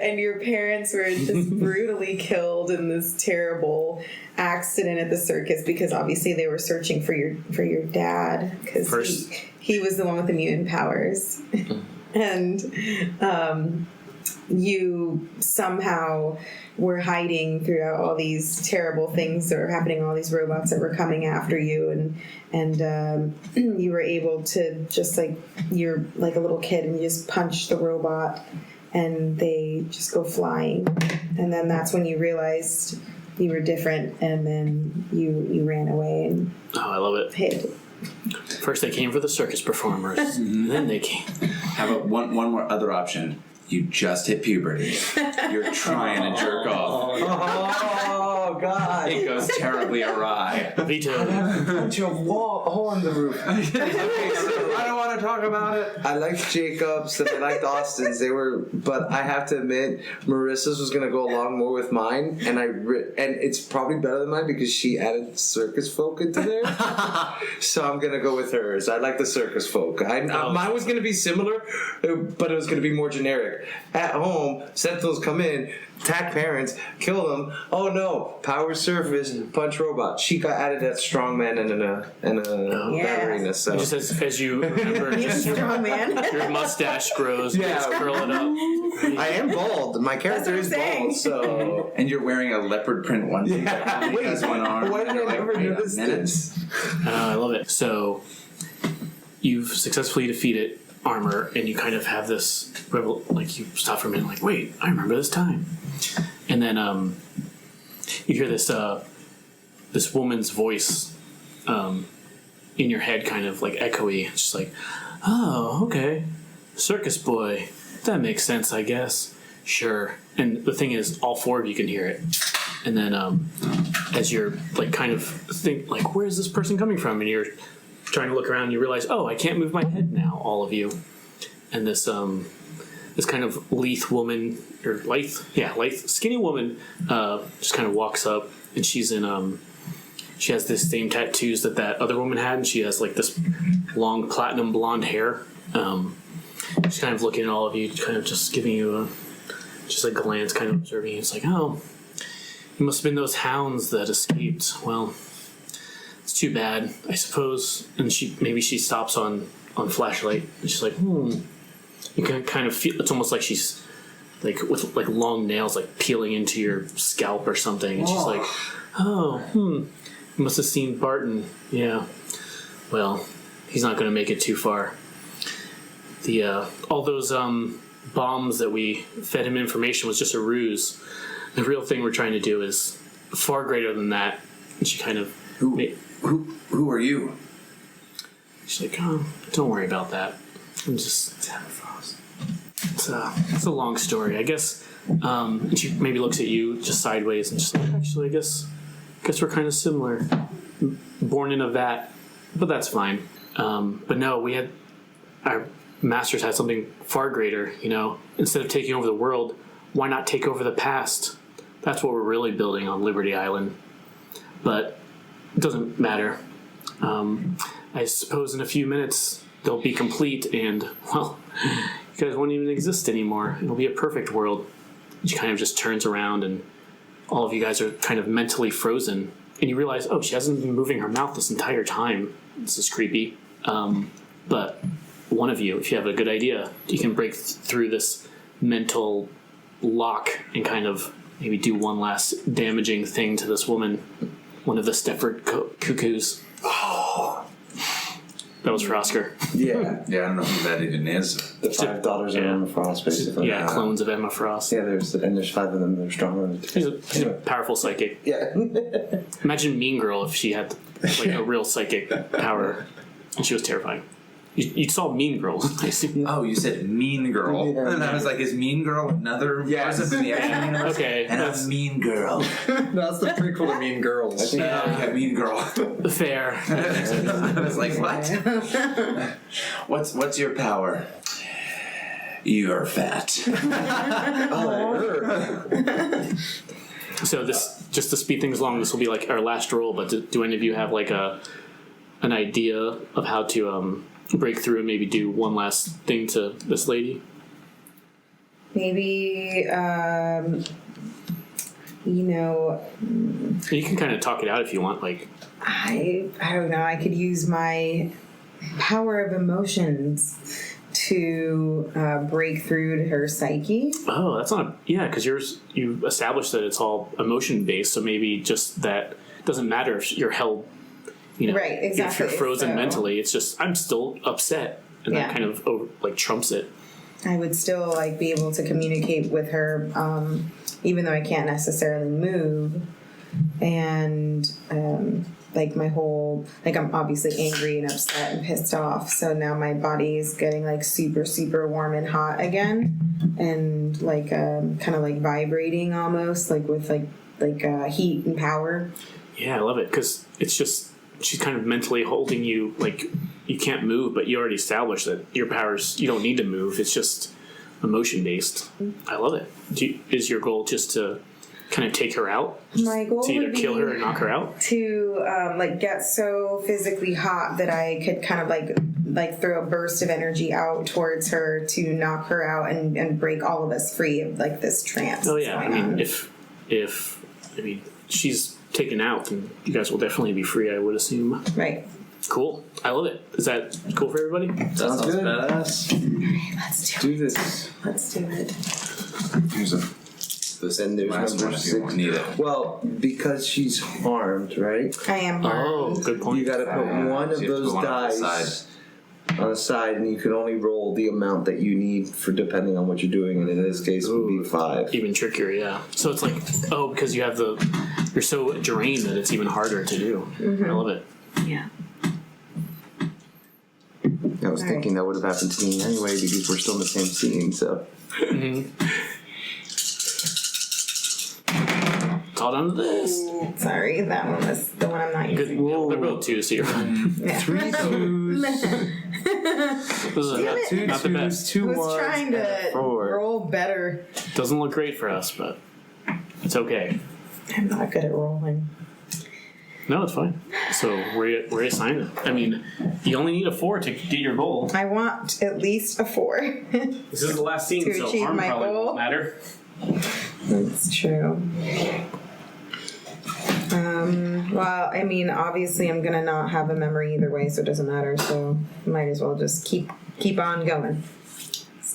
And your parents were just brutally killed in this terrible accident at the circus, because obviously they were searching for your dad, because he was the one with the mutant powers. And you somehow were hiding throughout all these terrible things that were happening, all these robots that were coming after you, and you were able to just like, you're like a little kid and you just punch the robot and they just go flying. And then that's when you realized you were different, and then you ran away and I love it. hid. First they came for the circus performers, and then they came. How about one more other option? You just hit puberty. You're trying to jerk off. Oh, God. It goes terribly awry. Vito. Punch a hole in the roof. Okay, so I don't want to talk about it. I liked Jacob's and I liked Austin's. But I have to admit, Marissa's was going to go along more with mine, and and it's probably better than mine because she added circus folk into there. So I'm going to go with hers. I like the circus folk. Mine was going to be similar, but it was going to be more generic. At home, Sentinels come in, attack parents, kill them. Oh no, power surface, punch robot. She got added that strong man and a ballerina. So Just as you remember, just Strong man. your mustache grows, Yeah. just curl it up. I am bald. My character is That's what I'm bald. So And you're wearing a leopard print onesie. Yeah. Wait, has one arm. why did I never notice Menace. this? I love it. So you've successfully defeated Armor, and you kind of have this like you stop for a minute, like, wait, I remember this time. And then you hear this this woman's voice in your head, kind of like echoey. It's just like, oh, okay, circus boy, that makes sense, I guess. Sure. And the thing is, all four of you can hear it. And then as you're like kind of think like, where's this person coming from? And you're trying to look around, you realize, oh, I can't move my head now, all of you. And this this kind of lithe woman, or lithe, skinny woman, just kind of walks up, and she's in she has the same tattoos that other woman had, and she has like this long platinum blonde hair. She's kind of looking at all of you, kind of just giving you just like glance, kind of observing. It's like, oh, it must have been those hounds that escaped. Well, it's too bad, I suppose. And she stops on Flashlight, and she's like, You can kind of feel, it's almost like she's like with like long nails like peeling into your scalp or something. And she's like, you must have seen Barton. Yeah. Well, he's not going to make it too far. All those bombs that we fed him information was just a ruse. The real thing we're trying to do is far greater than that. And she kind of... Who are you? She's like, oh, don't worry about that. I'm just... It's a long story, I guess. And she maybe looks at you just sideways and just like, actually, I guess we're kind of similar. Born in a vat, but that's fine. But no, our masters had something far greater, Instead of taking over the world, why not take over the past? That's what we're really building on Liberty Island. But it doesn't matter. I suppose in a few minutes they'll be complete and, well, you guys won't even exist anymore. It'll be a perfect world. She kind of just turns around and all of you guys are kind of mentally frozen. And you realize, oh, she hasn't been moving her mouth this entire time. This is creepy. But one of you, if you have a good idea, you can break through this mental lock and kind of maybe do one last damaging thing to this woman. One of the Stepford cuckoos. Oh. That was for Oscar. Yeah. Yeah, I don't know who that even is. The 5 daughters of Emma Frost, basically. Yeah, clones of Emma Frost. Yeah, there's 5 of them that are stronger. She's a powerful psychic. Yeah. Imagine Mean Girl if she had like a real psychic power, and she was terrifying. You saw Mean Girl, I assume. Oh, you said Mean Girl. Yeah. And I was like, is Mean Girl another person in the X-Men universe? Okay, And I'm Mean Girl. That's the prequel to Mean Girls. Yeah, Mean Girl. Fair. I was like, what? What's your power? You're fat. So this, just to speed things along, this will be like our last roll. But do any of you have like an idea of how to break through and maybe do one last thing to this lady? Maybe, You can kind of talk it out if you want. Like, I don't know. I could use my power of emotions to break through to her psyche. oh, that's not because you established that it's all emotion based. So maybe just that doesn't matter if you're held. Right, exactly. If you're frozen So- mentally, it's just I'm still upset, and that kind of trumps it. I would still be able to communicate with her, even though I can't necessarily move. And my whole I'm obviously angry and upset and pissed off. So now my body is getting super super warm and hot again, and kind of vibrating almost with heat and power. Yeah, I love it because it's just she's kind of mentally holding you you can't move, but you already established that your powers you don't need to move. It's just emotion based. I love it. Is your goal just to kind of take her out? My goal to either would be kill her or knock her out? To get so physically hot that I could kind of throw a burst of energy out towards her to knock her out and break all of us free of this trance. Oh yeah, I mean if she's taken out, then you guys will definitely be free, I would assume. Right. Cool. I love it. Is that cool for everybody? That sounds good. badass. Alright, let's do this. Let's do it. Here's And there's last number one if 6. you won't need it. Well, because she's harmed, right? I am harmed. Oh, good point. You got to put one of So you have to those put one on the dice on the side, and you can only roll the amount that you need for depending on what you're doing. And in this case, it would be 5. Even trickier, yeah. So it's because you have you're so drained that it's even harder to do. Mm-hmm. I love it. Yeah. I was thinking that would have happened to me anyway because we're still in the same scene. So. It's all down to this. Sorry, that one was the one I'm not Good. using. Yeah, they're both 2, so you're fine. Yeah. 3 twos, This is Damn it. not the best. 2 I was ones, trying and a to 4. roll better. Doesn't look great for us, but it's okay. I'm not good at rolling. No, it's fine. So where you assign it? I mean, you only need a 4 to get your goal. I want at least a 4. This is the last scene, To so achieve harm my probably goal. won't matter. That's true. Well, I mean, obviously I'm gonna not have a memory either way, so it doesn't matter, so might as well just keep on going.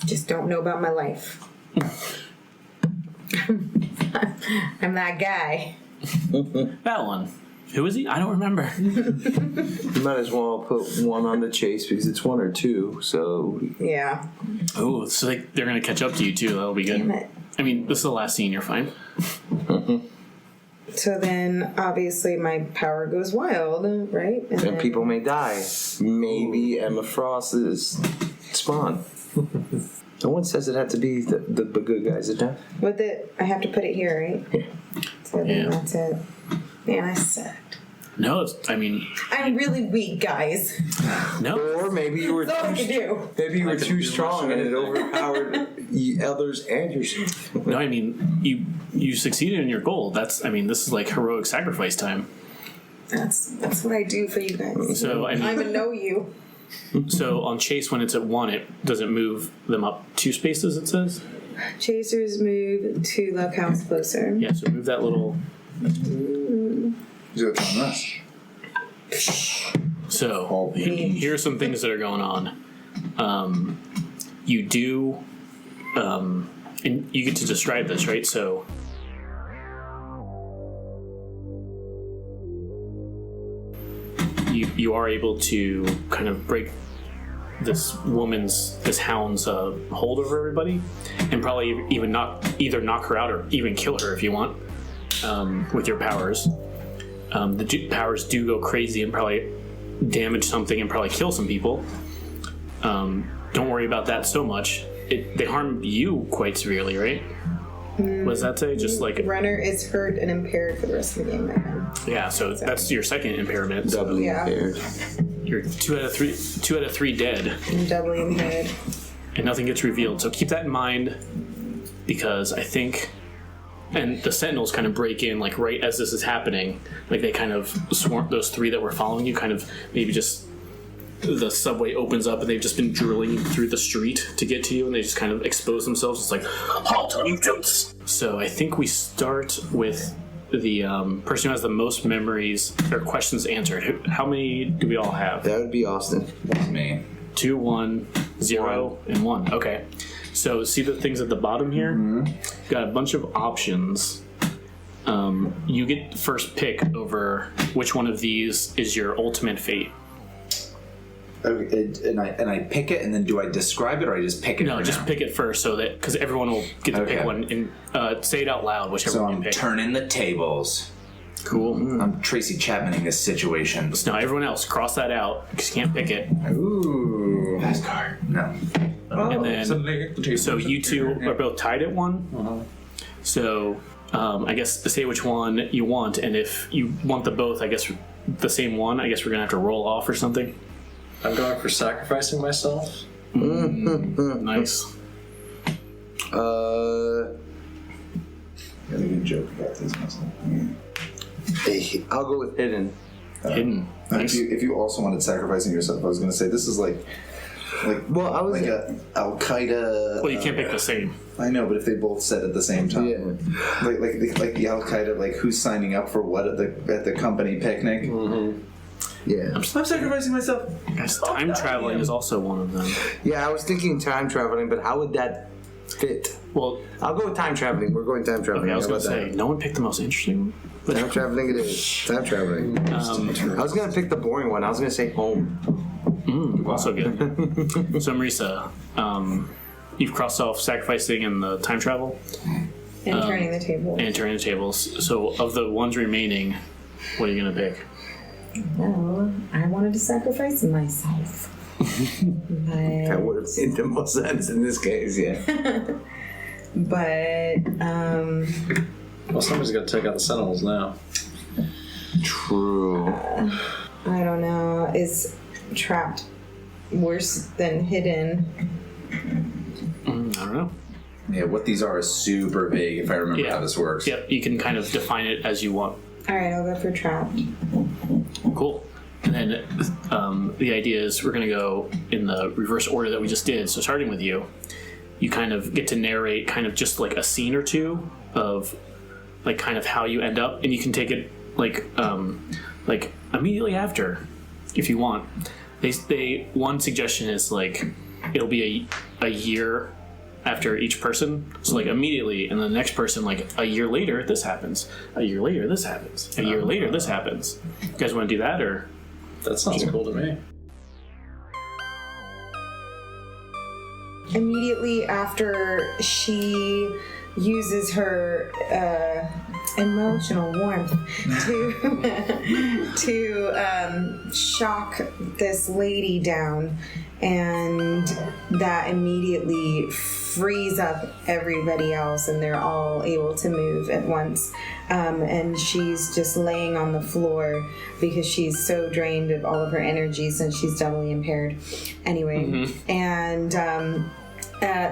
Just don't know about my life. I'm that guy. That one. Who is he? I don't remember. You might as well put one on the chase because it's 1 or 2, so... Yeah. Oh, so they're going to catch up to you, too. That'll be good. Damn it. I mean, this is the last scene. You're fine. So then, obviously, my power goes wild, right? And then people may die. Maybe Emma Frost is spawn. No one says it had to be the good guys that die. With it, I have to put it here, right? Yeah. So then that's it. Man, I sucked. No, I'm really weak, guys. No. Or maybe you were That's all I can do. Maybe you were too strong and it overpowered others and yourself. No, I mean, you succeeded in your goal. This is like heroic sacrifice time. That's what I do for you guys. So, I mean, I even know you. So on chase, when it's at 1, does it move them up 2 spaces, it says? Chasers move 2 locales closer. Yeah, so move that little... Do it on us. So, here are some things that are going on. You do... and you get to describe this, right? So... You are able to kind of break this hound's hold over everybody, and probably even either knock her out or even kill her if you want with your powers. The powers do go crazy and probably damage something and probably kill some people. Don't worry about that so much. They harm you quite severely, right? What does that say? Just like runner is hurt and impaired for the rest of the game. Yeah, so that's your second impairment. Doubly impaired. You're 2 out of 3 dead. I'm doubly impaired. And nothing gets revealed. So keep that in mind, because I think, and the Sentinels kind of break in like right as this is happening. Like they kind of swarm those 3 that were following you. Kind of maybe just the subway opens up and they've just been drilling through the street to get to you, and they just kind of expose themselves. It's like, halt, mutants! So I think we start with the person who has the most memories or questions answered. How many do we all have? That would be Austin. That's me. 2, 1, 0, and 1. Okay. So see the things at the bottom here? Mm-hmm. Got a bunch of options. You get first pick over which one of these is your ultimate fate. Okay, and I pick it, and then do I describe it, or I just pick it? No, just pick it first, so that because everyone will get to pick one and say it out loud, whichever one you pick. So I'm turning the tables. Cool. I'm Tracy Chapmaning this situation. So now everyone else, cross that out because you can't pick it. Ooh, fast card. No. And then, so you 2 are both tied at 1. Uh-huh. So I guess say which one you want, and if you want the both, I guess the same one, I guess we're gonna have to roll off or something. I'm going for sacrificing myself. Nice. Got a good joke about this myself. I'll go with hidden. Hidden. Nice. If you also wanted sacrificing yourself, I was going to say this is like well, I was like a Al Qaeda. Well, you can't pick the same. I know, but if they both said at the same time, like the Al Qaeda, like who's signing up for what at the company picnic. Mm-hmm. Yeah, I'm sacrificing myself. Guys, time traveling is also one of them. Yeah, I was thinking time traveling, but how would that fit? Well, I'll go with time traveling. We're going time traveling. okay, I was How going to about say, that? no one picked the most interesting one. Time traveling it is. Time traveling. I was going to pick the boring one. I was going to say home. Also good. So, Marisa, you've crossed off sacrificing and the time travel. And turning the table. And turning the tables. So, of the ones remaining, what are you going to pick? Well, I wanted to sacrifice myself. That would have made the most sense in this case, yeah. But, Well, somebody's got to take out the Sentinels now. True. I don't know. Is trapped worse than hidden? I don't know. Yeah, what these are is super vague. If I remember how this works. Yep, you can kind of define it as you want. Alright, I'll go for trapped. Cool. And then the idea is we're going to go in the reverse order that we just did. So starting with you, you kind of get to narrate kind of just like a scene or two of like kind of how you end up, and you can take it like immediately after if you want. They one suggestion is like it'll be a year after each person, so like immediately, and the next person like a year later this happens, a year later this happens, a year later this happens. You guys want to do that, or? That sounds cool to me. Immediately after she uses her emotional warmth to shock this lady down, and that immediately frees up everybody else, and they're all able to move at once. And she's just laying on the floor because she's so drained of all of her energy since she's doubly impaired. Anyway, and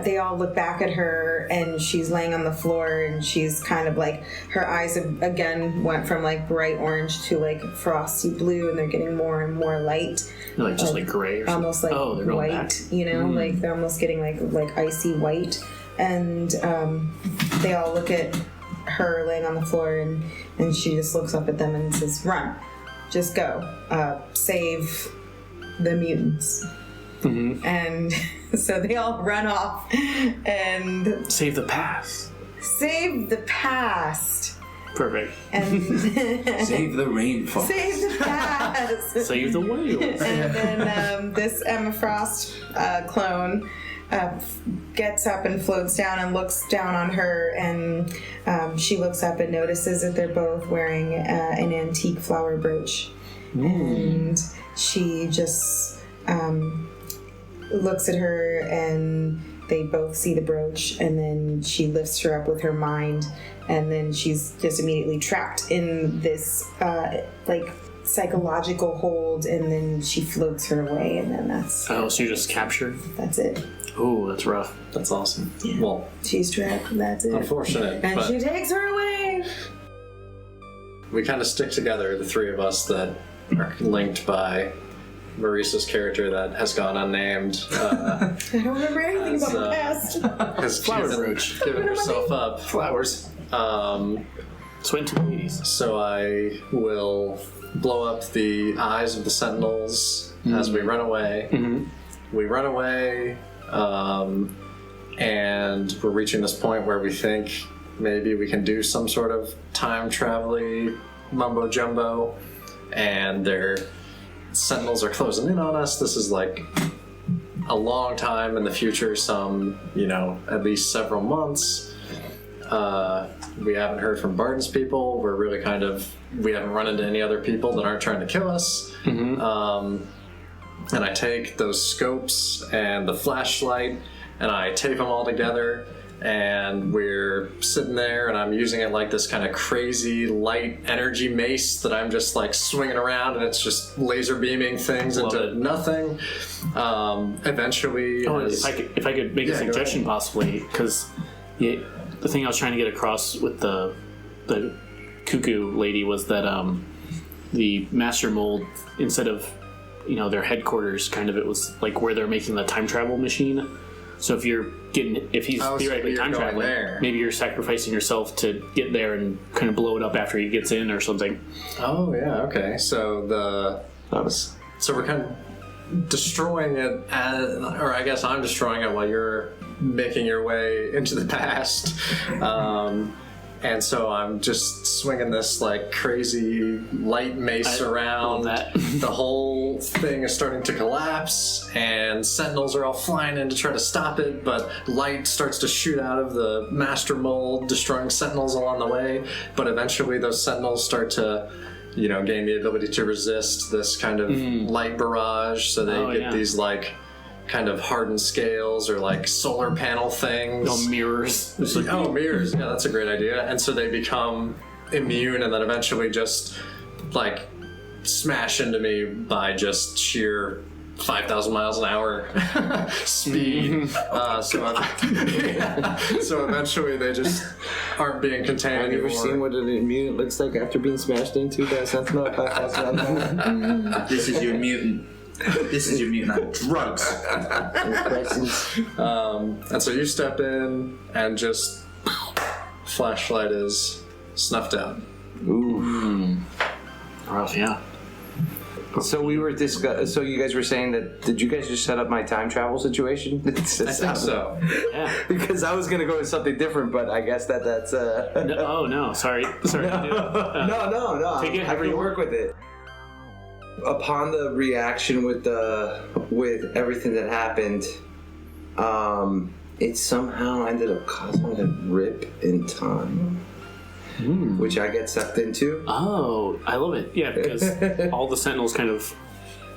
they all look back at her, and she's laying on the floor, and she's kind of like, her eyes have, again went from like bright orange to like frosty blue, and they're getting more and more light. They're like just like gray or almost something. like They're going white, back. you know, like they're almost getting like icy white. And they all look at her laying on the floor, and she just looks up at them and says, "Run, just go, save the mutants." And so they all run off and Save the past. save the past. Perfect. And Save the rainfall. save the past. Save the whales. And then this Emma Frost clone gets up and floats down and looks down on her, and she looks up and notices that they're both wearing an antique flower brooch. And she just looks at her, and they both see the brooch, and then she lifts her up with her mind, and then she's just immediately trapped in this like psychological hold, and then she floats her away, and then that's Oh, so you're just captured? that's it. Ooh, that's rough. That's awesome. Well, She's trapped, and that's it. unfortunate, And but she takes her away. we kind of stick together, the three of us that are linked by Marisa's character that has gone unnamed. I don't remember anything about the past. Has Flower brooch. given herself up. Flowers. Swing to the ladies. So I will blow up the eyes of the Sentinels as we run away. We run away, and we're reaching this point where we think maybe we can do some sort of time travel-y mumbo jumbo, and their Sentinels are closing in on us. This is like a long time in the future, some, at least several months. We haven't heard from Barton's people. We're really we haven't run into any other people that aren't trying to kill us. And I take those scopes and the flashlight, and I tape them all together, and we're sitting there, and I'm using it like this kind of crazy light energy mace that I'm just like swinging around, and it's just laser beaming things into nothing. Eventually, if I could make a suggestion, possibly, because the thing I was trying to get across with the cuckoo lady was that the master mold, instead of their headquarters, it was like where they're making the time travel machine. So if he's theoretically time traveling, maybe you're sacrificing yourself to get there and kind of blow it up after he gets in or something. Oh yeah, okay. So we're kind of destroying it, or I guess I'm destroying it while you're making your way into the past. And so I'm just swinging this like crazy light mace around. The whole thing is starting to collapse, and Sentinels are all flying in to try to stop it, but light starts to shoot out of the master mold, destroying Sentinels along the way. But eventually those Sentinels start to gain the ability to resist this kind of light barrage, so they get these like kind of hardened scales or like solar panel things. Mirrors. Mirrors. Yeah, that's a great idea. And so they become immune, and then eventually just like smash into me by just sheer 5,000 miles an hour speed. So eventually they just aren't being contained Have you ever anymore. seen what an mutant looks like after being smashed into by a Sentinel? This is your mutant. This is your mutant on drugs. Any questions? And so you step in and just flashlight is snuffed out. Ooh. Rough, yeah. So we were so you guys were saying that, did you guys just set up my time travel situation? I think so. Yeah. Because I was gonna go with something different, but I guess that's No, oh no, sorry. no, Take it I however can you work with it. Upon the reaction with everything that happened, it somehow ended up causing a rip in time, which I get sucked into. Oh, I love it. Yeah, because all the Sentinels kind of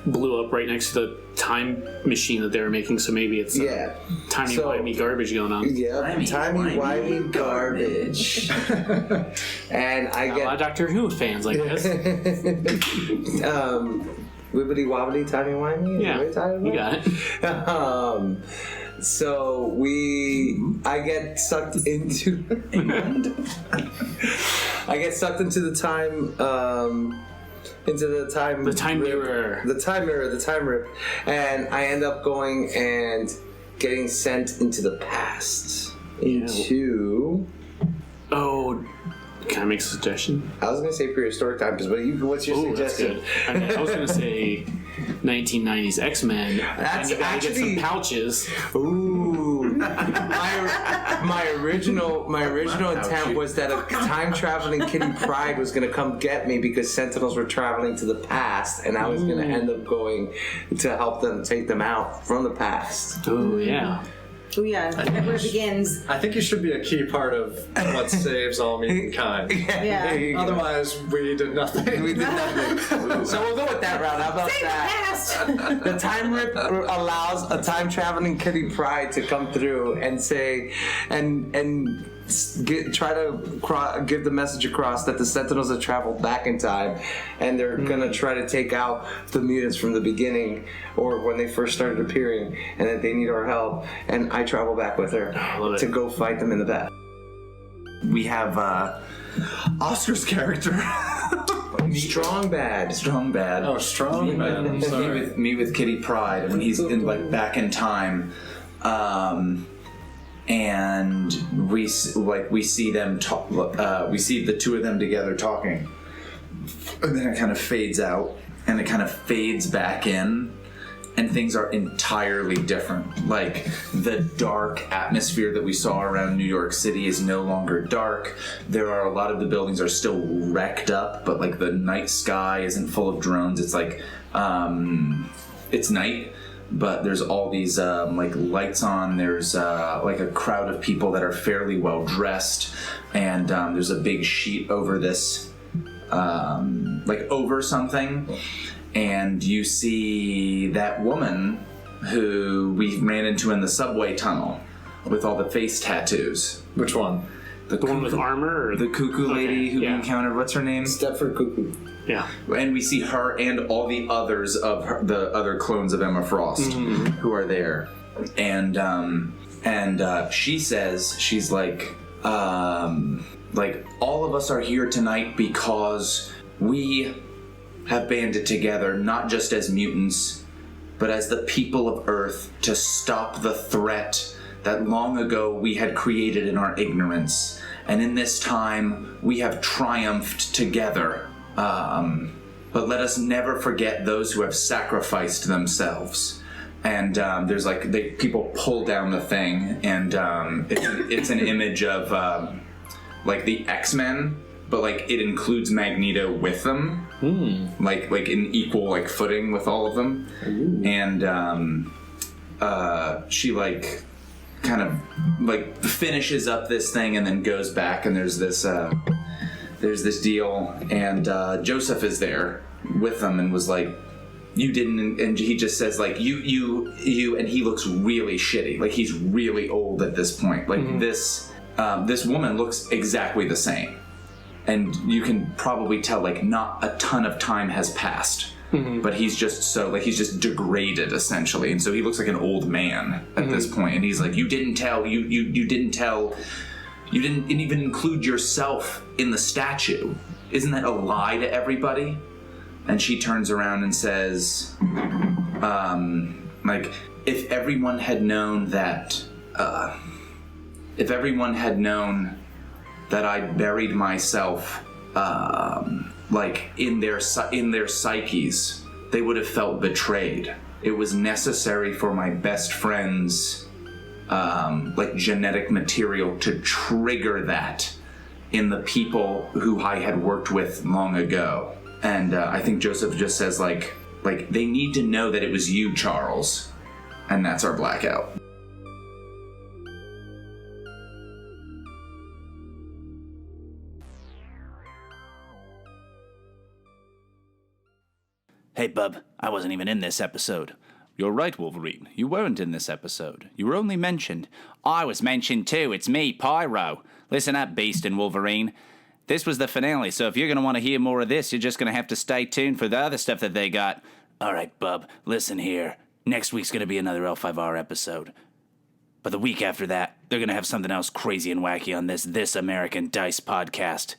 blew up right next to the time machine that they were making, so maybe it's timey-wimey garbage going on. Yeah, timey-wimey garbage. And I A lot of Doctor Who fans like this. Wibbity wobbity, timey wimey. Yeah, you got it. So I get sucked into. I get sucked into the time. The time mirror. The time mirror. The time rip, and I end up going and getting sent into the past. Into. Oh. Can I make a suggestion? I was going to say prehistoric times, but what's your suggestion? That's good. I was going to say 1990s X-Men. That's you gotta actually get some pouches. Ooh, my original intent was that a time traveling Kitty Pryde was going to come get me because Sentinels were traveling to the past, and I was going to end up going to help them take them out from the past. Oh yeah. Oh yeah, where it begins. I think you should be a key part of what saves all mutant kind. Yeah. Otherwise, we did nothing. We did nothing. So we'll go with that route. How about that? The time rip allows a time traveling Kitty Pryde to come through and say, try to give the message across that the Sentinels have traveled back in time, and they're gonna try to take out the mutants from the beginning, or when they first started appearing, and that they need our help. And I travel back with her to go fight them in the back. We have Oscar's character. Strong bad. Oh, strong man. I'm sorry. Me with Kitty Pryde when he's in back in time. And we see them talk. We see the two of them together talking, and then it kind of fades out, and it kind of fades back in, and things are entirely different. Like the dark atmosphere that we saw around New York City is no longer dark. There are a lot of the buildings are still wrecked up, but like the night sky isn't full of drones. It's like it's night. But there's all these lights on. There's like a crowd of people that are fairly well dressed, and there's a big sheet over this, over something, and you see that woman who we ran into in the subway tunnel with all the face tattoos. Which one? The one with armor? Or the cuckoo lady who we encountered. What's her name? Stepford Cuckoo. Yeah. And we see her and all the others of the other clones of Emma Frost who are there. And she says, she's like all of us are here tonight because we have banded together, not just as mutants, but as the people of Earth, to stop the threat that long ago we had created in our ignorance. And in this time, we have triumphed together. But let us never forget those who have sacrificed themselves. And there's people pull down the thing, and it's an image of the X-Men, but it includes Magneto with them, like in equal footing with all of them. Ooh. And she kind of finishes up this thing and then goes back, and there's this deal, and Joseph is there with them and was like, you didn't, and he just says you, and he looks really shitty, he's really old at this point, this woman looks exactly the same, and you can probably tell not a ton of time has passed. But he's just he's just degraded essentially, and so he looks like an old man at this point. And he's like, you didn't tell, you didn't tell, you didn't even include yourself in the statue. Isn't that a lie to everybody? And she turns around and says, Like, if everyone had known that, I buried myself, like, in their psyches, they would have felt betrayed. It was necessary for my best friend's, like, genetic material to trigger that in the people who I had worked with long ago. And I think Joseph just says, like, they need to know that it was you, Charles. And that's our blackout. Hey, bub, I wasn't even in this episode. You're right, Wolverine. You weren't in this episode. You were only mentioned. I was mentioned too. It's me, Pyro. Listen up, Beast and Wolverine. This was the finale, so if you're going to want to hear more of this, you're just going to have to stay tuned for the other stuff that they got. All right, bub, listen here. Next week's going to be another L5R episode. But the week after that, they're going to have something else crazy and wacky on this American Dice podcast.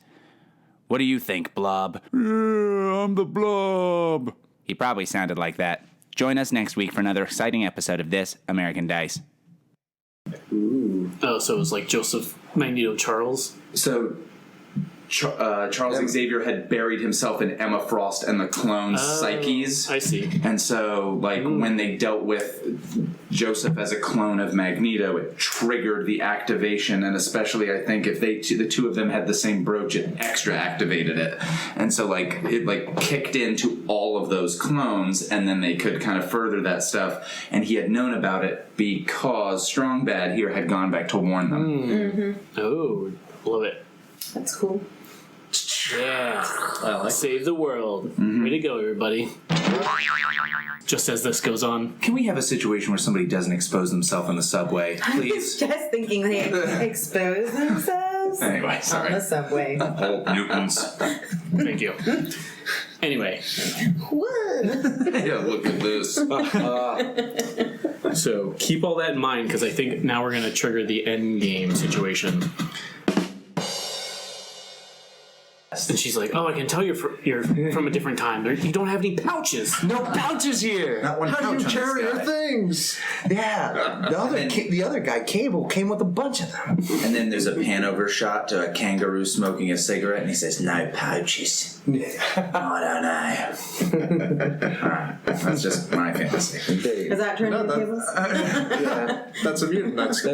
What do you think, Blob? Yeah, I'm the Blob. He probably sounded like that. Join us next week for another exciting episode of This American Dice. Ooh. Oh, so it was like Joseph Magneto Charles? So Charles Xavier had buried himself in Emma Frost and the clone's psyches. I see. And so, like, when they dealt with Joseph as a clone of Magneto, it triggered the activation, and especially, I think, if the two of them had the same brooch, it extra activated it. And so, like, it, like, kicked into all of those clones, and then they could kind of further that stuff. And he had known about it because Strong Bad here had gone back to warn them. Mm-hmm. Oh, love it. That's cool. Yeah. I like Save the world. Way to go, everybody. Just as this goes on. Can we have a situation where somebody doesn't expose themselves in the subway, please? Just thinking they expose themselves Anyway, on sorry. the subway. Oh, mutants. Thank you. Anyway, What? Yeah, look at this. so keep all that in mind, because I think now we're going to trigger the end game situation. And she's like, "Oh, I can tell you're from a different time. You don't have any pouches." No pouches here. Not one How do you pouch on carry this your guy. things? Yeah, the other guy, Cable, came with a bunch of them. And then there's a pan over shot to a kangaroo smoking a cigarette, and he says, "No pouches." I don't know. Alright, that's just my fantasy. Is that turning the tables? Yeah, that's a mutant. That's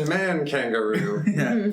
man kangaroo. Yeah.